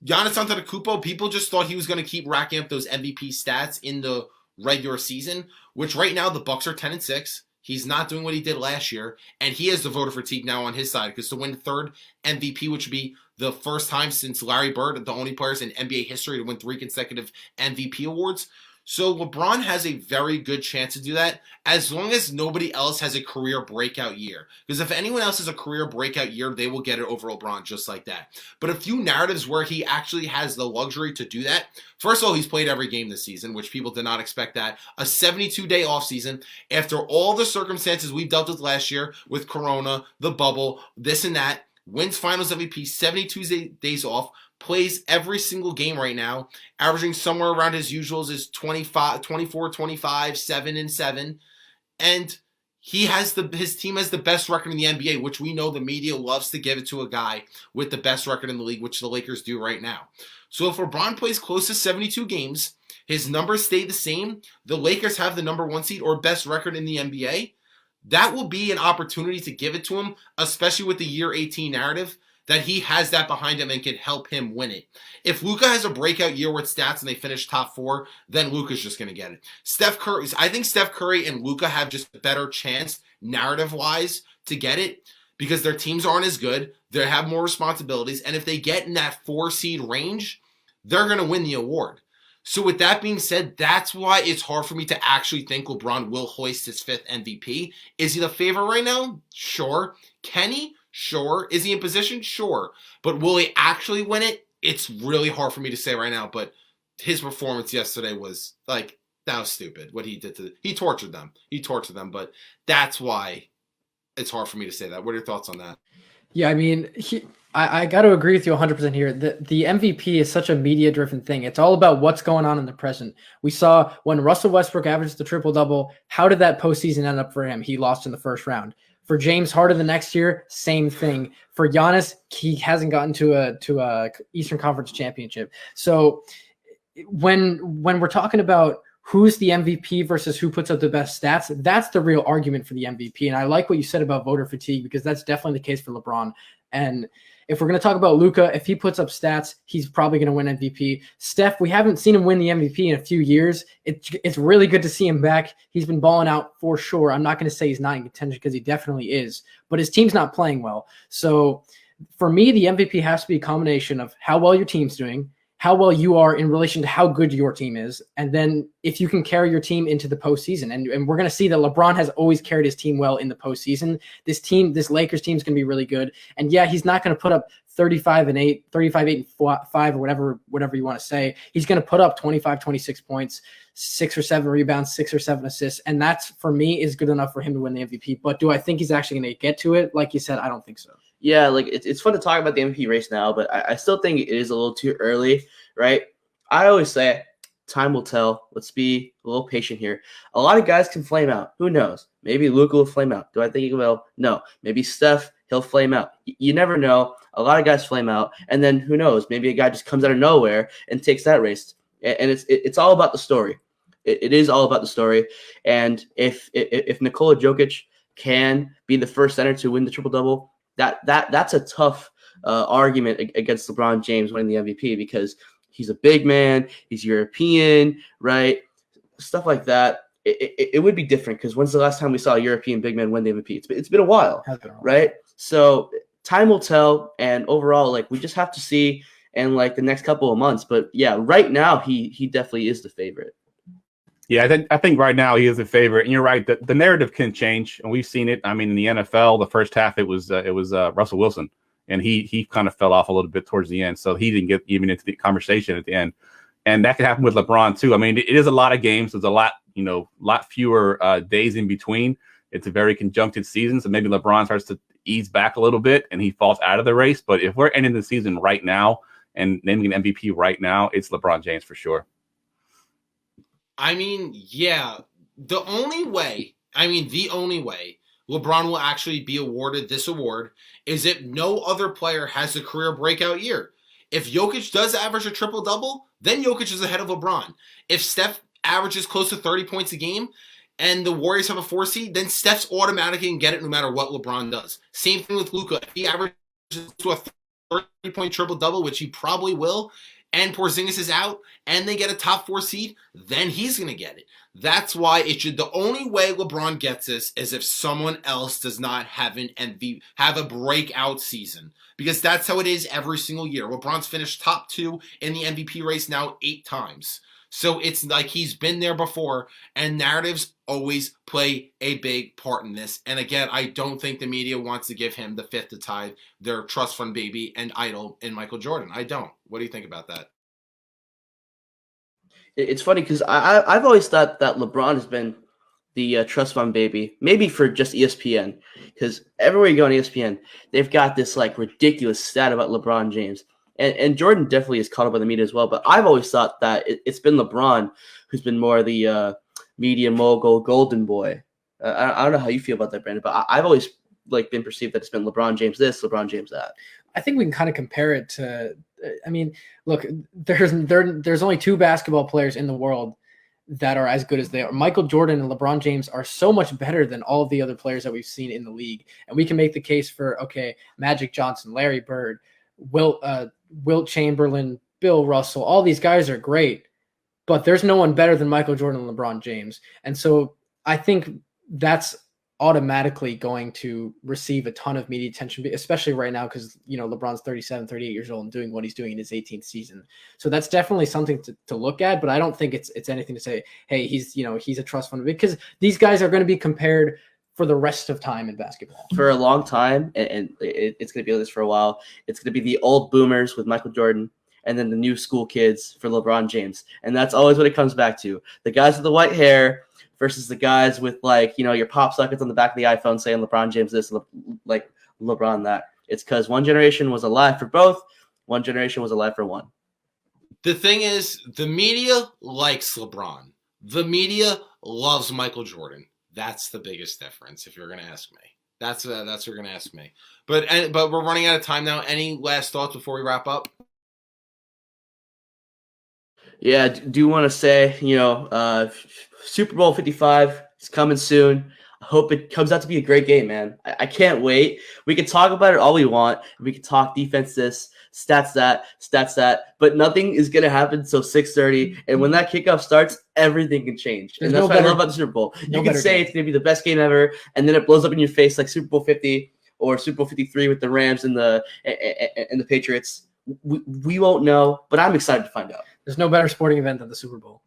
Giannis Antetokounmpo, people just thought he was going to keep racking up those MVP stats in the regular season, which right now the Bucks are 10-6. He's not doing what he did last year, and he has the voter fatigue now on his side because to win third MVP, which would be the first time since Larry Bird, the only players in NBA history to win 3 consecutive MVP awards. So LeBron has a very good chance to do that as long as nobody else has a career breakout year. Because if anyone else has a career breakout year, they will get it over LeBron just like that. But a few narratives where he actually has the luxury to do that. First of all, he's played every game this season, which people did not expect that. A 72-day offseason after all the circumstances we've dealt with last year with Corona, the bubble, this and that. Wins finals MVP, 72 days off. Plays every single game right now, averaging somewhere around his usuals is 24, 25, 7-7. And his team has the best record in the NBA, which we know the media loves to give it to a guy with the best record in the league, which the Lakers do right now. So if LeBron plays close to 72 games, his numbers stay the same, the Lakers have the number 1 seed or best record in the NBA, that will be an opportunity to give it to him, especially with the year 18 narrative, that he has that behind him and can help him win it. If Luka has a breakout year with stats and they finish top 4, then Luka's just going to get it. I think Steph Curry and Luka have just a better chance, narrative-wise, to get it because their teams aren't as good. They have more responsibilities. And if they get in that 4-seed range, they're going to win the award. So with that being said, that's why it's hard for me to actually think LeBron will hoist his 5th MVP. Is he the favorite right now? Sure. Can he? Sure. Is he in position? Sure. But will he actually win it? It's really hard for me to say right now, but his performance yesterday was that was stupid. What he did he tortured them. But that's why it's hard for me to say that. What are your thoughts on that? Yeah, I mean, I got to agree with you 100% here. The MVP is such a media-driven thing. It's all about what's going on in the present. We saw when Russell Westbrook averaged the triple-double, how did that postseason end up for him? He lost in the first round. For James Harden the next year, same thing. For Giannis, he hasn't gotten to a Eastern Conference championship. So when we're talking about who's the MVP versus who puts up the best stats, that's the real argument for the MVP. And I like what you said about voter fatigue because that's definitely the case for LeBron. And if we're going to talk about Luka, if he puts up stats, he's probably going to win MVP. Steph, we haven't seen him win the MVP in a few years. It's really good to see him back. He's been balling out for sure. I'm not going to say he's not in contention because he definitely is, but his team's not playing well. So for me, the MVP has to be a combination of how well your team's doing how well you are in relation to how good your team is. And then if you can carry your team into the postseason, and we're going to see that LeBron has always carried his team well in the postseason. This Lakers team is going to be really good. And yeah, he's not going to put up 35-8, 35-8-5, or whatever you want to say. He's going to put up 25, 26 points, 6 or 7 rebounds, 6 or 7 assists. And that's, for me, is good enough for him to win the MVP. But do I think he's actually going to get to it? Like you said, I don't think so. Yeah, like it's fun to talk about the MVP race now, but I still think it is a little too early, right? I always say time will tell. Let's be a little patient here. A lot of guys can flame out. Who knows? Maybe Luka will flame out. Do I think he will? No. Maybe Steph, he'll flame out. You never know. A lot of guys flame out, and then who knows? Maybe a guy just comes out of nowhere and takes that race. And it's all about the story. It is all about the story. And if Nikola Jokic can be the first center to win the triple-double, that's a tough argument against LeBron James winning the MVP, because he's a big man, he's European, right? Stuff like that. It would be different, because when's the last time we saw a European big man win the MVP? It's been a while, right? So time will tell, and overall, like, we just have to see in like the next couple of months. But yeah, right now he definitely is the favorite. Yeah, I think right now he is a favorite, and you're right. The narrative can change, and we've seen it. I mean, in the NFL, the first half it was Russell Wilson, and he kind of fell off a little bit towards the end, so he didn't get even into the conversation at the end. And that could happen with LeBron too. I mean, it is a lot of games. There's a lot fewer days in between. It's a very conjuncted season, so maybe LeBron starts to ease back a little bit, and he falls out of the race. But if we're ending the season right now and naming an MVP right now, it's LeBron James for sure. I mean, yeah, the only way LeBron will actually be awarded this award is if no other player has a career breakout year. If Jokic does average a triple-double, then Jokic is ahead of LeBron. If Steph averages close to 30 points a game and the Warriors have a 4 seed, then Steph's automatically can get it no matter what LeBron does. Same thing with Luka. If he averages to a 30-point triple-double, which he probably will, and Porzingis is out, and they get a top 4 seed, then he's going to get it. That's why the only way LeBron gets this is if someone else does not have a breakout season. Because that's how it is every single year. LeBron's finished top 2 in the MVP race now 8 times. So it's like he's been there before, and narratives always play a big part in this. And again, I don't think the media wants to give him the fifth to tie their trust fund baby and idol in Michael Jordan. I don't. What do you think about that? It's funny because I've always thought that LeBron has been the trust fund baby, maybe for just ESPN, because everywhere you go on ESPN, they've got this like ridiculous stat about LeBron James. And Jordan definitely is caught up by the media as well. But I've always thought that it's been LeBron who's been more the media mogul, golden boy. I don't know how you feel about that, Brandon, but I've always been perceived that it's been LeBron James this, LeBron James that. I think we can kind of compare it to. I mean, look, there's only 2 basketball players in the world that are as good as they are. Michael Jordan and LeBron James are so much better than all of the other players that we've seen in the league, and we can make the case for Magic Johnson, Larry Bird, Wilt Chamberlain, Bill Russell, all these guys are great, but there's no one better than Michael Jordan and LeBron James. And so I think that's automatically going to receive a ton of media attention, especially right now because, LeBron's 37, 38 years old and doing what he's doing in his 18th season. So that's definitely something to look at, but I don't think it's anything to say, hey, he's a trust fund, because these guys are going to be compared for the rest of time in basketball. For a long time, and it's going to be like this for a while, it's going to be the old boomers with Michael Jordan and then the new school kids for LeBron James. And that's always what it comes back to. The guys with the white hair versus the guys with your pop sockets on the back of the iPhone saying LeBron James this, LeBron that. It's because one generation was alive for both, one generation was alive for one. The thing is, the media likes LeBron. The media loves Michael Jordan. That's the biggest difference, if you're going to ask me. That's what you're going to ask me. But we're running out of time now. Any last thoughts before we wrap up? Yeah, do want to say, Super Bowl 55 is coming soon. I hope it comes out to be a great game, man. I can't wait. We can talk about it all we want. We can talk defense this, stats that, but nothing is going to happen until 6:30. And when that kickoff starts, everything can change. And that's what I love about the Super Bowl. You can say it's going to be the best game ever, and then it blows up in your face like Super Bowl 50 or Super Bowl 53 with the Rams and the Patriots. We won't know, but I'm excited to find out. There's no better sporting event than the Super Bowl.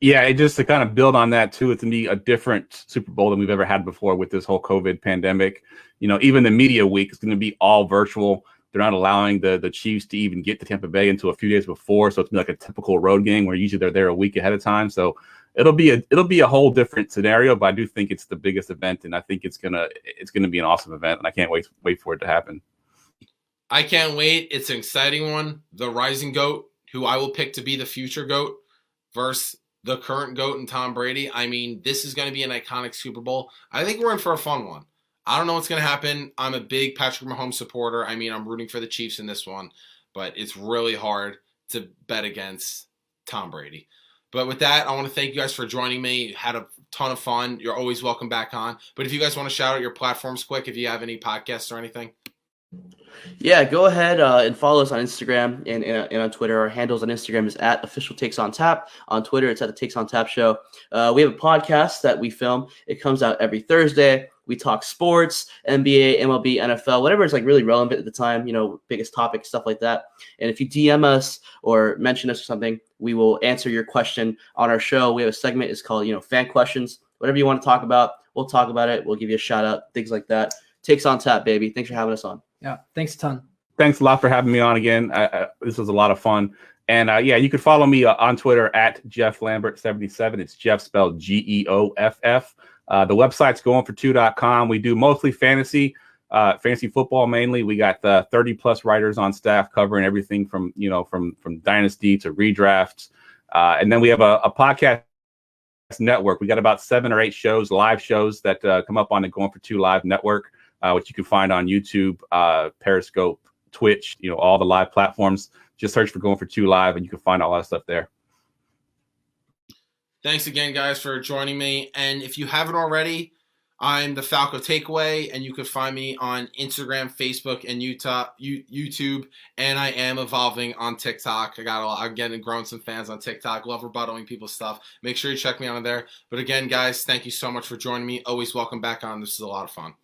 Yeah, it just to kind of build on that too, it's to me a different Super Bowl than we've ever had before with this whole COVID pandemic. Even the media week is going to be all virtual. They're not allowing the Chiefs to even get to Tampa Bay until a few days before, so it's like a typical road game where usually they're there a week ahead of time. So it'll be a whole different scenario, but I do think it's the biggest event, and I think it's gonna be an awesome event, and I can't wait for it to happen. I can't wait. It's an exciting one. The rising GOAT, who I will pick to be the future GOAT, versus the current GOAT and Tom Brady. I mean, this is going to be an iconic Super Bowl. I think we're in for a fun one. I don't know what's going to happen. I'm a big Patrick Mahomes supporter. I mean, I'm rooting for the Chiefs in this one, but it's really hard to bet against Tom Brady. But with that, I want to thank you guys for joining me. Had a ton of fun. You're always welcome back on. But if you guys want to shout out your platforms quick, if you have any podcasts or anything. Yeah, go ahead and follow us on Instagram and on Twitter. Our handles on Instagram is at Official Takes on Tap. On Twitter, it's at the Takes on Tap Show. We have a podcast that we film. It comes out every Thursday. We talk sports, NBA, MLB, NFL, whatever is like really relevant at the time, biggest topic, stuff like that. And if you DM us or mention us or something, we will answer your question on our show. We have a segment. It's called, fan questions. Whatever you want to talk about, we'll talk about it. We'll give you a shout out, things like that. Takes on Tap, baby. Thanks for having us on. Yeah, thanks a ton. Thanks a lot for having me on again. This was a lot of fun. And you can follow me on Twitter at Jeff Lambert77. It's Jeff spelled GEOFF. The website's goingfor2.com. We do mostly fantasy football mainly. We got 30 plus writers on staff covering everything from dynasty to redrafts. And then we have a podcast network. We got about 7 or 8 shows, live shows that come up on the Going for 2 live network, which you can find on YouTube, Periscope, Twitch, all the live platforms. Just search for Going for 2 Live and you can find all that stuff there. Thanks again, guys, for joining me. And if you haven't already, I'm the Falco Takeaway, and you can find me on Instagram, Facebook, and YouTube. And I am evolving on TikTok. I'm getting growing some fans on TikTok. Love rebuttaling people's stuff. Make sure you check me out there. But again, guys, thank you so much for joining me. Always welcome back on. This is a lot of fun.